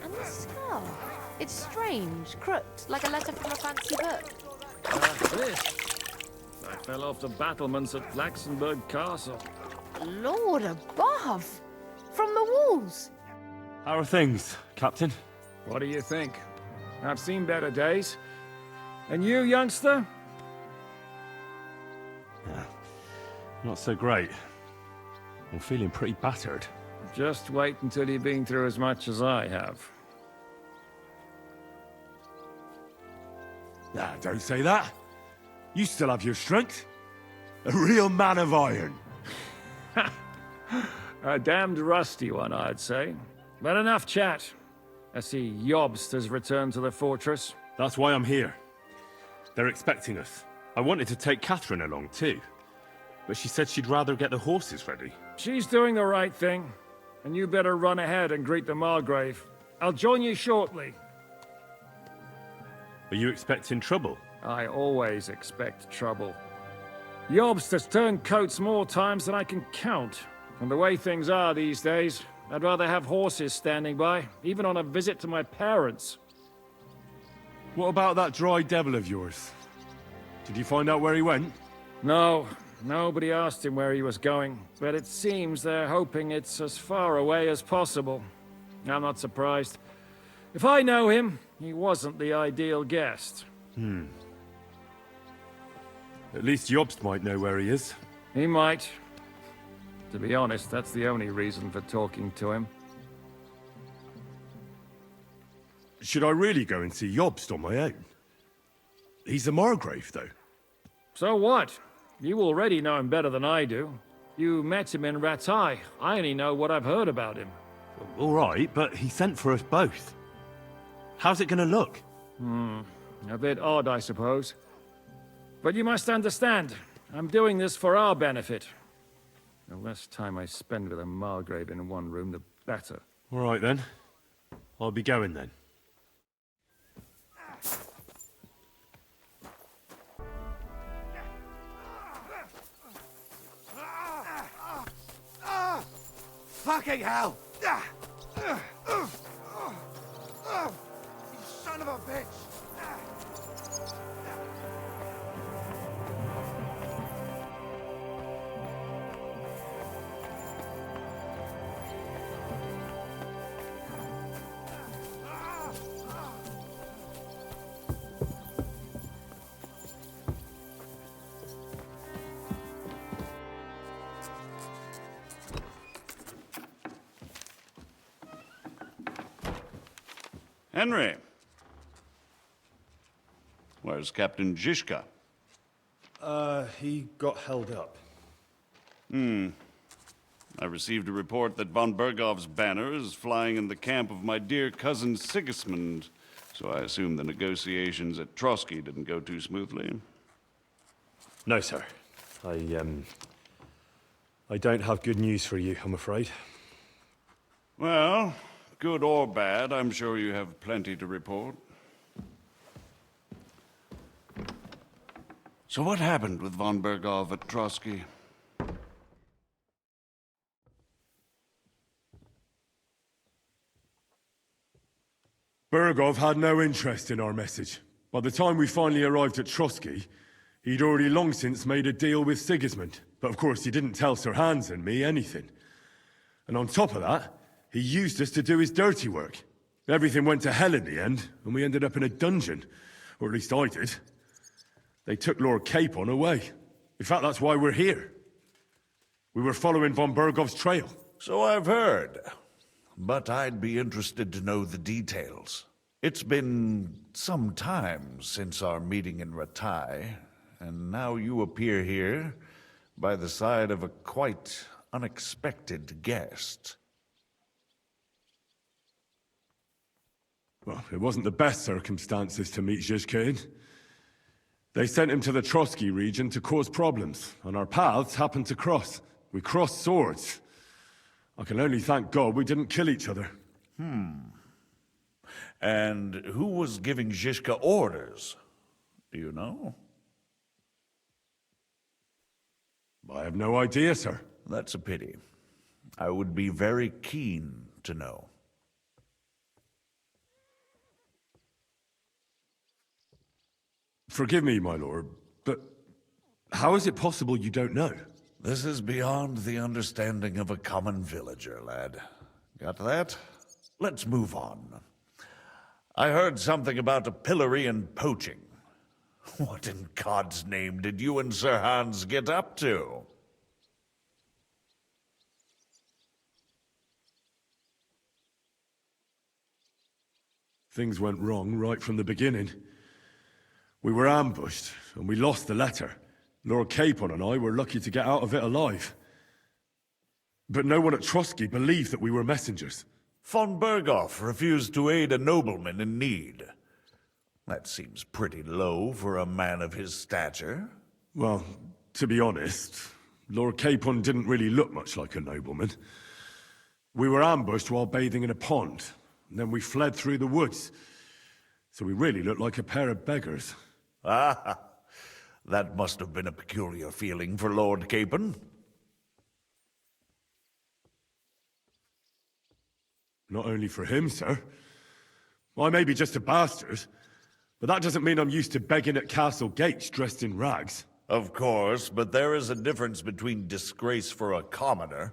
And the scar. It's strange, crooked, like a letter from a fancy book. This. I fell off the battlements at Laxenburg Castle. Lord above! From the walls! How are things, Captain? What do you think? I've seen better days. And you, youngster? Yeah, not so great. I'm feeling pretty battered. Just wait until you've been through as much as I have. Nah, don't say that. You still have your strength. A real man of iron. A damned rusty one, I'd say. But enough chat. I see Jobst has returned to the fortress. That's why I'm here. They're expecting us. I wanted to take Catherine along too, but she said she'd rather get the horses ready. She's doing the right thing, and you better run ahead and greet the Margrave. I'll join you shortly. Are you expecting trouble? I always expect trouble. Jobst has turned coats more times than I can count. And the way things are these days, I'd rather have horses standing by, even on a visit to my parents. What about that dry devil of yours? Did you find out where he went? No, nobody asked him where he was going, but it seems they're hoping it's as far away as possible. I'm not surprised. If I know him, he wasn't the ideal guest. At least Jobst might know where he is. He might. To be honest, that's the only reason for talking to him. Should I really go and see Jobst on my own? He's a Margrave, though. So what? You already know him better than I do. You met him in Rattay. I only know what I've heard about him. All right, but he sent for us both. How's it gonna look? A bit odd, I suppose. But you must understand, I'm doing this for our benefit. The less time I spend with a Margrave in one room, the better. All right, then. I'll be going, then. Fucking hell! You son of a bitch! Henry. Where's Captain Zizka? He got held up. I received a report that von Bergov's banner is flying in the camp of my dear cousin Sigismund, so I assume the negotiations at Trotsky didn't go too smoothly. No, sir. I don't have good news for you, I'm afraid. Well, good or bad, I'm sure you have plenty to report. So what happened with von Bergov at Trotsky? Bergov had no interest in our message. By the time we finally arrived at Trotsky, he'd already long since made a deal with Sigismund. But of course, he didn't tell Sir Hans and me anything. And on top of that, he used us to do his dirty work. Everything went to hell in the end, and we ended up in a dungeon. Or at least I did. They took Lord Capon away. In fact, that's why we're here. We were following von Bergov's trail. So I've heard. But I'd be interested to know the details. It's been some time since our meeting in Rattay, and now you appear here by the side of a quite unexpected guest. Well, it wasn't the best circumstances to meet Zizka in. They sent him to the Trotsky region to cause problems, and our paths happened to cross. We crossed swords. I can only thank God we didn't kill each other. And who was giving Zizka orders? Do you know? I have no idea, sir. That's a pity. I would be very keen to know. Forgive me, my lord, but how is it possible you don't know? This is beyond the understanding of a common villager, lad. Got that? Let's move on. I heard something about a pillory and poaching. What in God's name did you and Sir Hans get up to? Things went wrong right from the beginning. We were ambushed, and we lost the letter. Lord Capon and I were lucky to get out of it alive. But no one at Trotsky believed that we were messengers. Von Berghoff refused to aid a nobleman in need. That seems pretty low for a man of his stature. Well, to be honest, Lord Capon didn't really look much like a nobleman. We were ambushed while bathing in a pond, and then we fled through the woods. So we really looked like a pair of beggars. Ah, that must have been a peculiar feeling for Lord Capon. Not only for him, sir. I may be just a bastard, but that doesn't mean I'm used to begging at castle gates dressed in rags. Of course, but there is a difference between disgrace for a commoner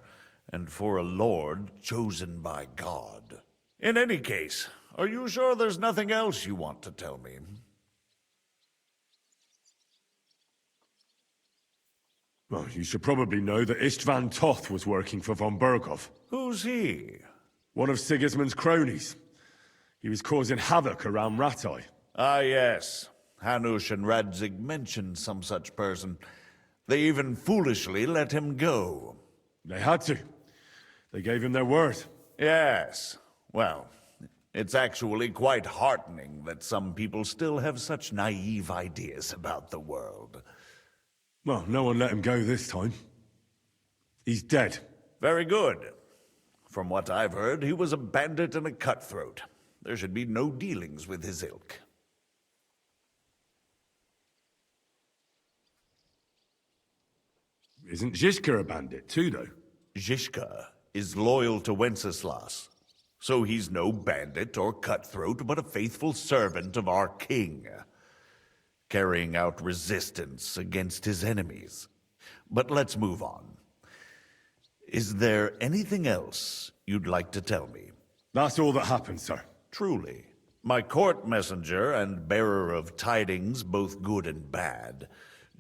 and for a lord chosen by God. In any case, are you sure there's nothing else you want to tell me? Well, you should probably know that Istvan Toth was working for von Berghoff. Who's he? One of Sigismund's cronies. He was causing havoc around Rattay. Ah, yes. Hanush and Radzig mentioned some such person. They even foolishly let him go. They had to. They gave him their word. Yes. Well, it's actually quite heartening that some people still have such naive ideas about the world. Well, no one let him go this time. He's dead. Very good. From what I've heard, he was a bandit and a cutthroat. There should be no dealings with his ilk. Isn't Zhishka a bandit too, though? Zhishka is loyal to Wenceslas. So he's no bandit or cutthroat, but a faithful servant of our king, carrying out resistance against his enemies. But let's move on. Is there anything else you'd like to tell me? That's all that happened, sir. Truly. My court messenger and bearer of tidings, both good and bad,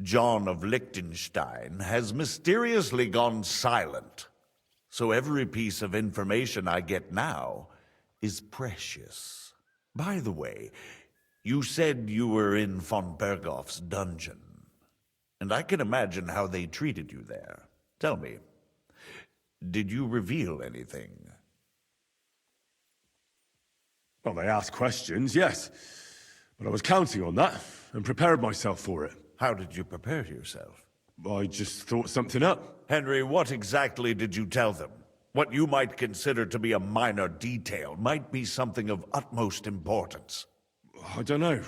John of Liechtenstein, has mysteriously gone silent. So every piece of information I get now is precious. By the way, you said you were in von Berghoff's dungeon, and I can imagine how they treated you there. Tell me, did you reveal anything? Well, they asked questions, yes. But I was counting on that, and prepared myself for it. How did you prepare yourself? I just thought something up. Henry, what exactly did you tell them? What you might consider to be a minor detail might be something of utmost importance. I don't know.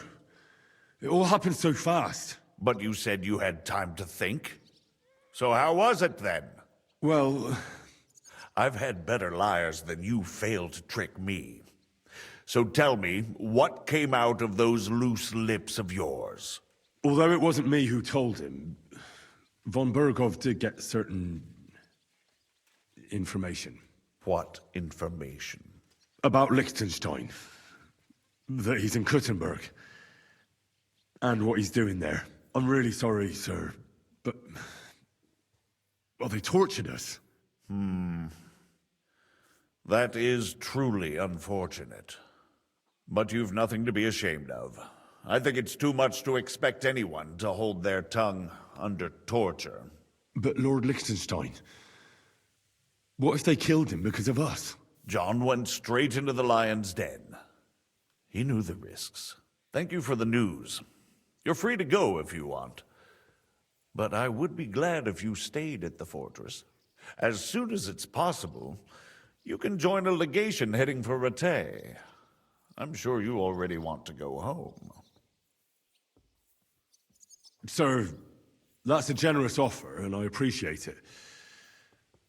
It all happened so fast. But you said you had time to think. So how was it then? Well, I've had better liars than you failed to trick me. So tell me, what came out of those loose lips of yours? Although it wasn't me who told him, von Berghoff did get certain information. What information? About Liechtenstein. That he's in Kuttenberg. And what he's doing there. I'm really sorry, sir, but... well, they tortured us. That is truly unfortunate. But you've nothing to be ashamed of. I think it's too much to expect anyone to hold their tongue under torture. But Lord Liechtenstein... what if they killed him because of us? John went straight into the lion's den. He knew the risks. Thank you for the news. You're free to go if you want. But I would be glad if you stayed at the fortress. As soon as it's possible, you can join a legation heading for Rattay. I'm sure you already want to go home. Sir, that's a generous offer, and I appreciate it.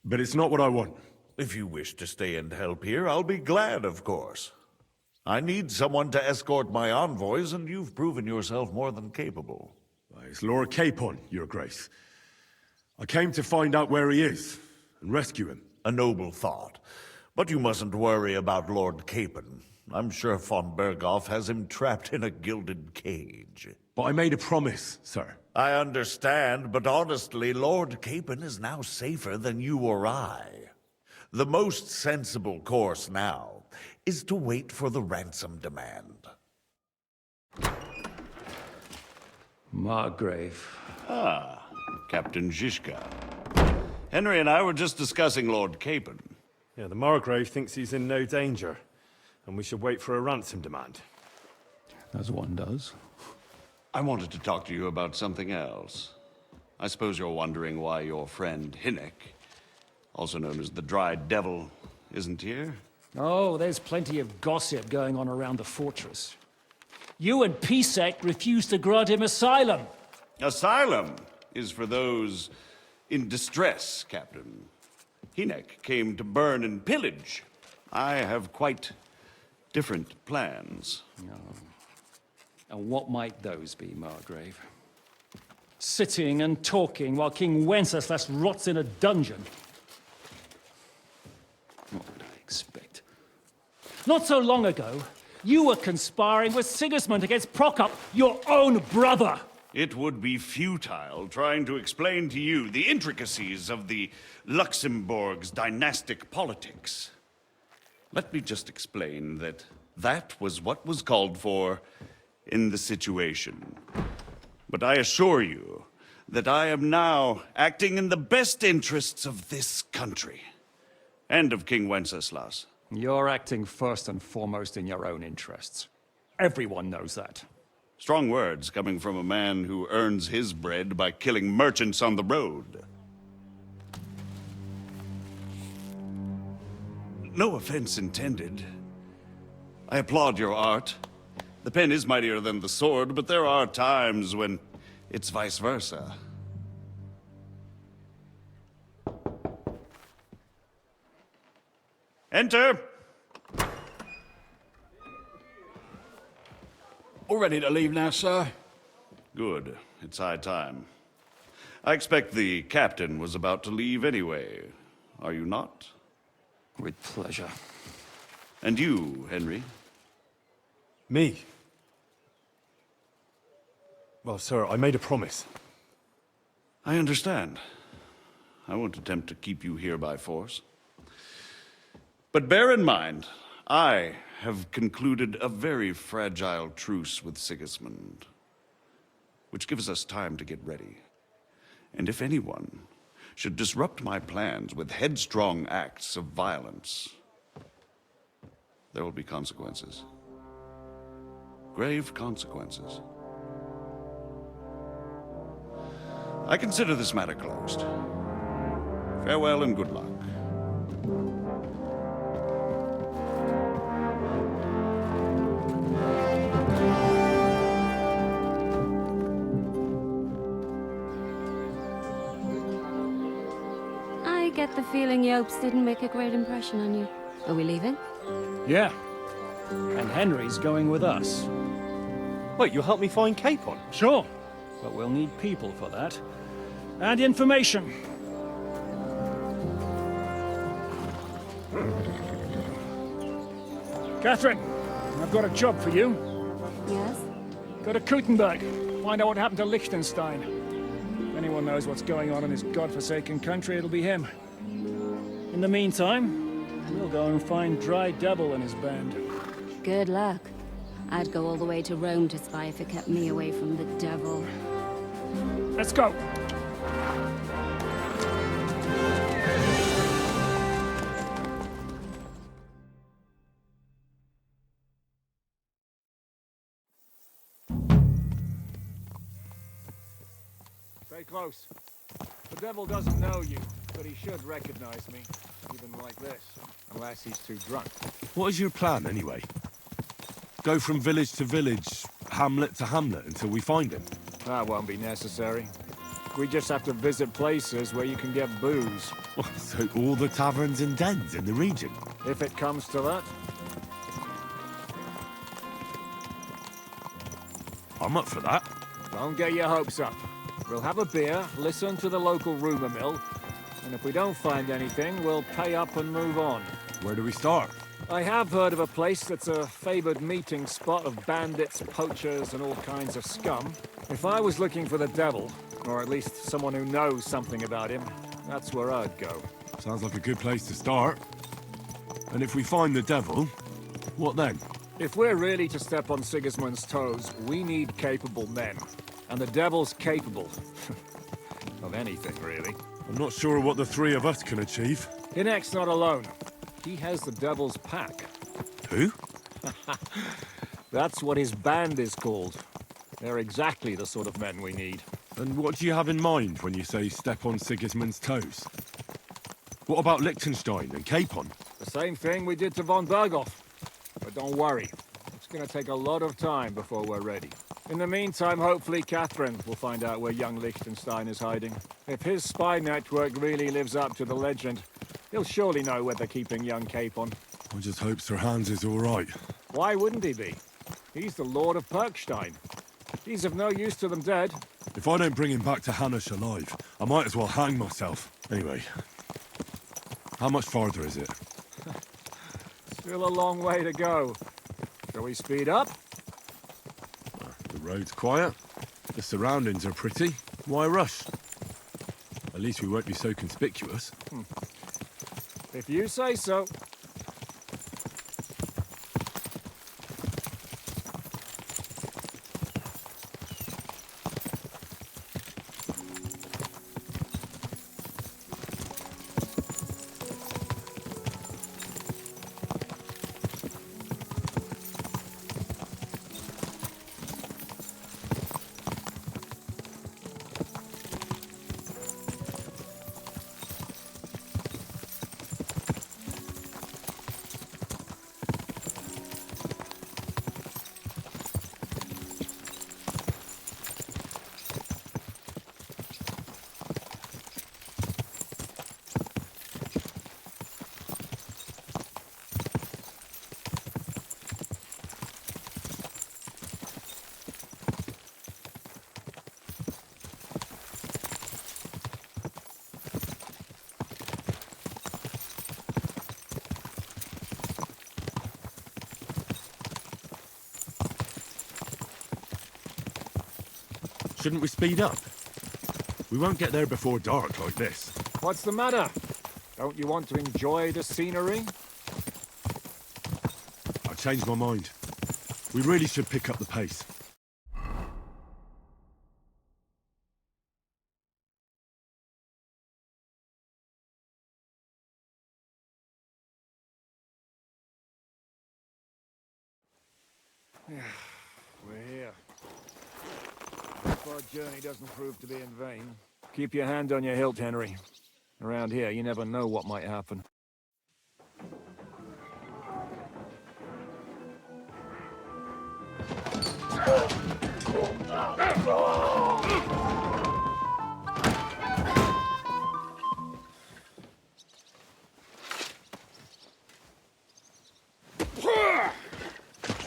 But it's not what I want. If you wish to stay and help here, I'll be glad, of course. I need someone to escort my envoys, and you've proven yourself more than capable. It's Lord Capon, Your Grace. I came to find out where he is and rescue him. A noble thought. But you mustn't worry about Lord Capon. I'm sure von Berghoff has him trapped in a gilded cage. But I made a promise, sir. I understand, but honestly, Lord Capon is now safer than you or I. The most sensible course now is to wait for the ransom demand. Margrave. Ah, Captain Zizka. Henry and I were just discussing Lord Capon. Yeah, the Margrave thinks he's in no danger, and we should wait for a ransom demand. As one does. I wanted to talk to you about something else. I suppose you're wondering why your friend Hinnek, also known as the Dried Devil, isn't here? Oh, there's plenty of gossip going on around the fortress. You and Pisek refused to grant him asylum. Asylum is for those in distress, Captain. Hinnek came to burn and pillage. I have quite different plans. Oh. And what might those be, Margrave? Sitting and talking while King Wenceslas rots in a dungeon. What would I expect? Not so long ago, you were conspiring with Sigismund against Prokop, your own brother. It would be futile trying to explain to you the intricacies of the Luxembourg's dynastic politics. Let me just explain that that was what was called for in the situation. But I assure you that I am now acting in the best interests of this country and of King Wenceslas. You're acting first and foremost in your own interests. Everyone knows that. Strong words coming from a man who earns his bread by killing merchants on the road. No offense intended. I applaud your art. The pen is mightier than the sword, but there are times when it's vice versa. Enter! All ready to leave now, sir? Good. It's high time. I expect the captain was about to leave anyway. Are you not? With pleasure. And you, Henry? Me? Well, sir, I made a promise. I understand. I won't attempt to keep you here by force. But bear in mind, I have concluded a very fragile truce with Sigismund, which gives us time to get ready. And if anyone should disrupt my plans with headstrong acts of violence, there will be consequences. Grave consequences. I consider this matter closed. Farewell and good luck. I get the feeling Yopes didn't make a great impression on you. Are we leaving? Yeah. And Henry's going with us. Wait, you'll help me find Capon? Sure. But we'll need people for that. And information. Catherine, I've got a job for you. Yes? Go to Kuttenberg. Find out what happened to Liechtenstein. If anyone knows what's going on in this godforsaken country, it'll be him. In the meantime, we'll go and find Dry Devil and his band. Good luck. I'd go all the way to Rome to spy if it kept me away from the devil. Let's go. Stay close. The devil doesn't know you, but he should recognize me, even like this, unless he's too drunk. What is your plan, anyway? Go from village to village, hamlet to hamlet, until we find him? That won't be necessary. We just have to visit places where you can get booze. So all the taverns and dens in the region? If it comes to that. I'm up for that. Don't get your hopes up. We'll have a beer, listen to the local rumor mill, and if we don't find anything, we'll pay up and move on. Where do we start? I have heard of a place that's a favored meeting spot of bandits, poachers, and all kinds of scum. If I was looking for the devil, or at least someone who knows something about him, that's where I'd go. Sounds like a good place to start. And if we find the devil, what then? If we're really to step on Sigismund's toes, we need capable men. And the devil's capable. of anything, really. I'm not sure what the three of us can achieve. Hinek's not alone. He has the devil's pack. Who? That's what his band is called. They're exactly the sort of men we need. And what do you have in mind when you say step on Sigismund's toes? What about Liechtenstein and Capon? The same thing we did to von Berghoff. But don't worry, it's gonna take a lot of time before we're ready. In the meantime, hopefully Catherine will find out where young Liechtenstein is hiding. If his spy network really lives up to the legend, he'll surely know where they're keeping young Capon. I just hope Sir Hans is all right. Why wouldn't he be? He's the Lord of Perkstein. He's of no use to them dead. If I don't bring him back to Hanush alive, I might as well hang myself. Anyway, how much farther is it? Still a long way to go. Shall we speed up? The road's quiet. The surroundings are pretty. Why rush? At least we won't be so conspicuous. If you say so. Shouldn't we speed up? We won't get there before dark like this. What's the matter? Don't you want to enjoy the scenery? I changed my mind. We really should pick up the pace. We're here. Our journey doesn't prove to be in vain. Keep your hand on your hilt, Henry. Around here, you never know what might happen.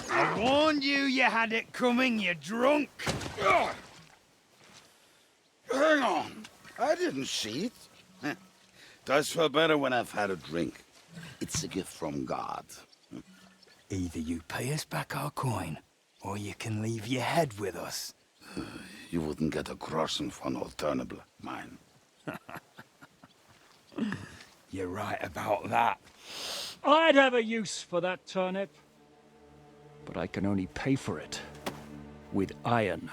I warned you had it coming, you drunk! Hang on. I didn't see it. Does feel better when I've had a drink. It's a gift from God. Either you pay us back our coin, or you can leave your head with us. You wouldn't get a groschen for an alternative, mine. You're right about that. I'd have a use for that turnip. But I can only pay for it with iron.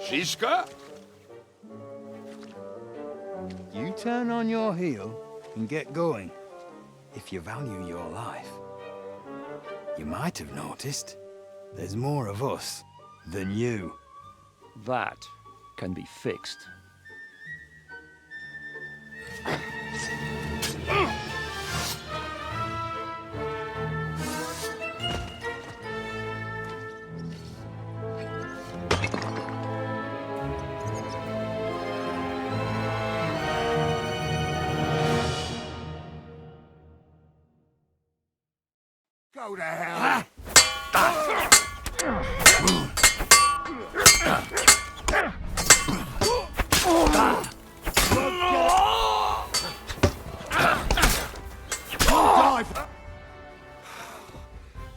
Shiska? You turn on your heel and get going. If you value your life. You might have noticed there's more of us than you. That can be fixed. How the hell?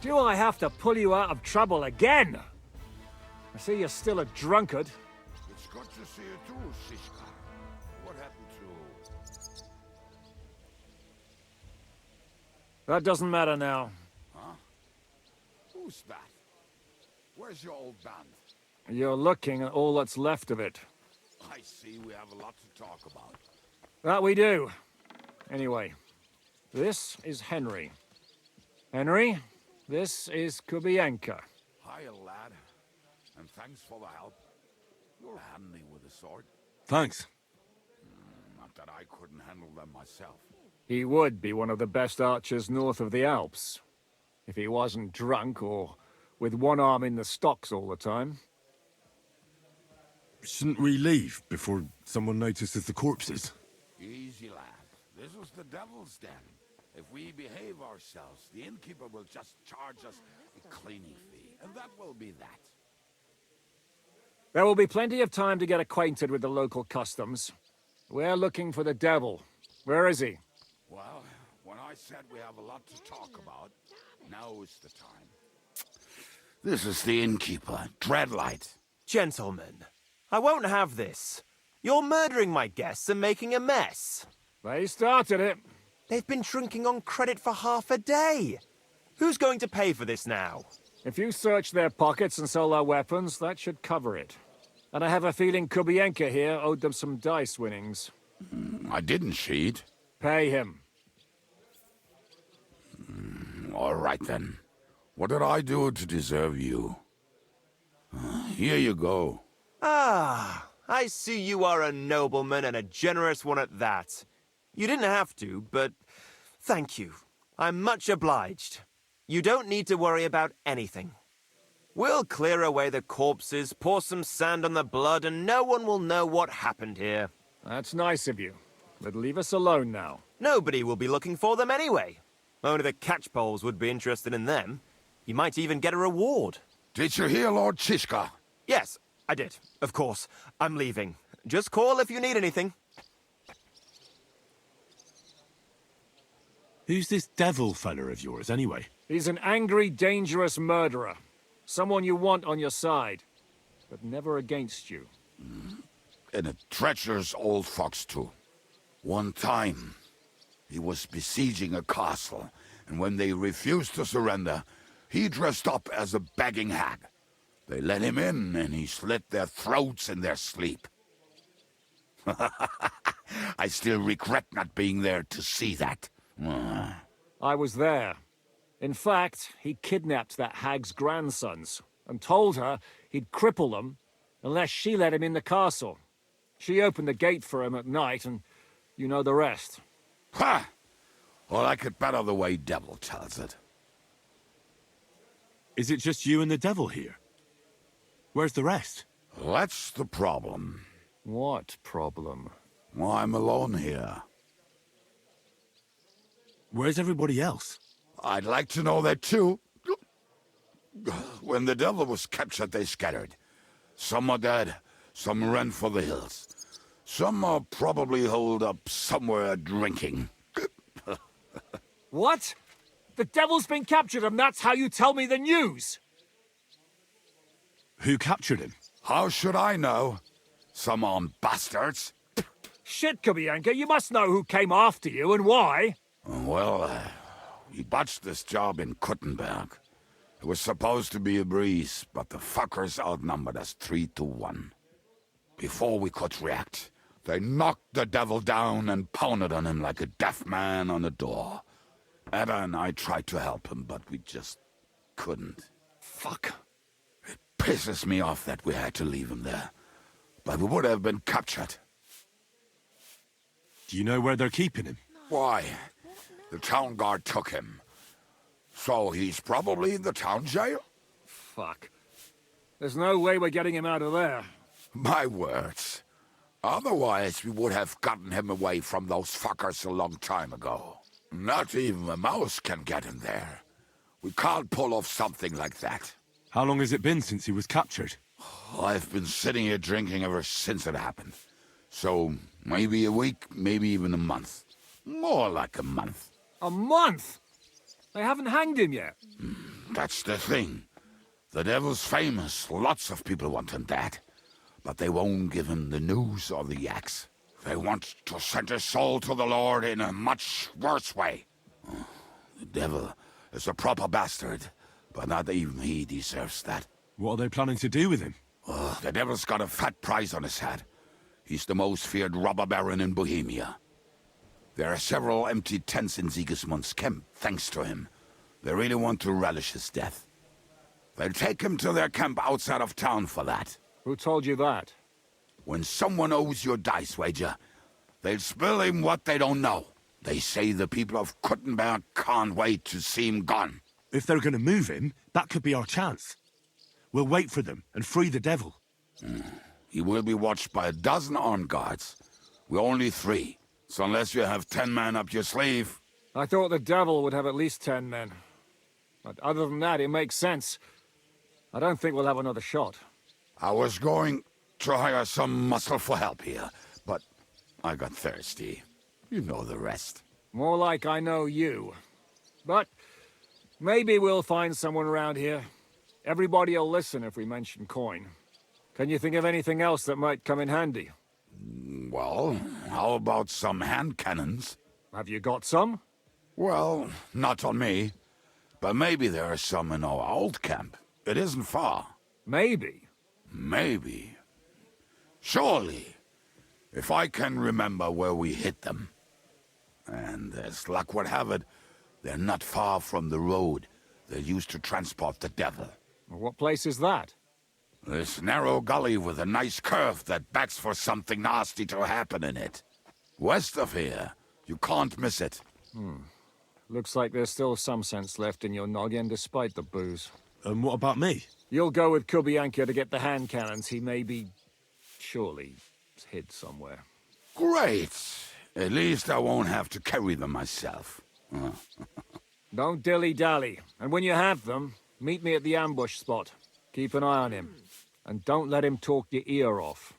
Do I have to pull you out of trouble again? I see you're still a drunkard. It's good to see you too, Shishka. What happened to... That doesn't matter now. Huh? Who's that? Where's your old band? You're looking at all that's left of it. I see we have a lot to talk about. That we do. Anyway, this is Henry. Henry, this is Kubienka. Hiya, lad. And thanks for the help. You're handy with a sword. Thanks. Not that I couldn't handle them myself. He would be one of the best archers north of the Alps. If he wasn't drunk or with one arm in the stocks all the time. Shouldn't we leave before someone notices the corpses? Easy, lad. This was the devil's den. If we behave ourselves, the innkeeper will just charge us a cleaning fee, and that will be that. There will be plenty of time to get acquainted with the local customs. We're looking for the devil. Where is he? Well, when I said we have a lot to talk about, now is the time. This is the innkeeper, Dreadlight. Gentlemen, I won't have this. You're murdering my guests and making a mess. They started it. They've been drinking on credit for half a day. Who's going to pay for this now? If you search their pockets and sell their weapons, that should cover it. And I have a feeling Kubienka here owed them some dice winnings. I didn't cheat. Pay him. All right, then. What did I do to deserve you? Here you go. Ah, I see you are a nobleman and a generous one at that. You didn't have to, but thank you. I'm much obliged. You don't need to worry about anything. We'll clear away the corpses, pour some sand on the blood, and no one will know what happened here. That's nice of you. But leave us alone now. Nobody will be looking for them anyway. Only the catchpoles would be interested in them. You might even get a reward. Did you hear Lord Shishka? Yes, I did. Of course. I'm leaving. Just call if you need anything. Who's this devil fella of yours, anyway? He's an angry, dangerous murderer. Someone you want on your side, but never against you. And a treacherous old fox, too. One time, he was besieging a castle, and when they refused to surrender, he dressed up as a begging hag. They let him in, and he slit their throats in their sleep. I still regret not being there to see that. I was there. In fact, he kidnapped that hag's grandsons and told her he'd cripple them unless she let him in the castle. She opened the gate for him at night, and you know the rest. Ha! Well, I could better the way Devil tells it. Is it just you and the devil here? Where's the rest? That's the problem. What problem? Well, I'm alone here. Where's everybody else? I'd like to know that too. When the devil was captured, they scattered. Some are dead, some ran for the hills. Some are probably holed up somewhere drinking. What? The devil's been captured and that's how you tell me the news? Who captured him? How should I know? Some armed bastards. Shit, Kubienka, you must know who came after you and why. Well, we botched this job in Kuttenberg. It was supposed to be a breeze, but the fuckers outnumbered us 3-1. Before we could react, they knocked the devil down and pounded on him like a deaf man on a door. Ada and I tried to help him, but we just couldn't. Fuck. It pisses me off that we had to leave him there. But we would have been captured. Do you know where they're keeping him? Why? The town guard took him. So he's probably in the town jail? Fuck. There's no way we're getting him out of there. My words. Otherwise, we would have gotten him away from those fuckers a long time ago. Not even a mouse can get in there. We can't pull off something like that. How long has it been since he was captured? I've been sitting here drinking ever since it happened. So, maybe a week, maybe even a month. More like a month. A month? They haven't hanged him yet. That's the thing. The devil's famous. Lots of people want him dead. But they won't give him the news or the axe. They want to send his soul to the Lord in a much worse way. The devil is a proper bastard, but not even he deserves that. What are they planning to do with him? The devil's got a fat price on his head. He's the most feared robber baron in Bohemia. There are several empty tents in Sigismund's camp, thanks to him. They really want to relish his death. They'll take him to their camp outside of town for that. Who told you that? When someone owes you a dice wager, they'll spill him what they don't know. They say the people of Kuttenberg can't wait to see him gone. If they're going to move him, that could be our chance. We'll wait for them and free the devil. He will be watched by 12 armed guards. We're only 3, so unless you have 10 men up your sleeve... I thought the devil would have at least 10 men. But other than that, it makes sense. I don't think we'll have another shot. I was going to hire some muscle for help here, but I got thirsty. You know the rest. More like I know you. But maybe we'll find someone around here. Everybody will listen if we mention coin. Can you think of anything else that might come in handy? Well, how about some hand cannons? Have you got some? Well, not on me. But maybe there are some in our old camp. It isn't far. Maybe? Maybe. Surely. If I can remember where we hid them. And as luck would have it, they're not far from the road they used to transport the devil. What place is that? This narrow gully with a nice curve that backs for something nasty to happen in it. West of here. You can't miss it. Looks like there's still some sense left in your noggin despite the booze. And what about me? You'll go with Kubianka to get the hand cannons. He may be... surely hid somewhere. Great! At least I won't have to carry them myself. Don't dilly-dally. And when you have them, meet me at the ambush spot. Keep an eye on him. And don't let him talk your ear off.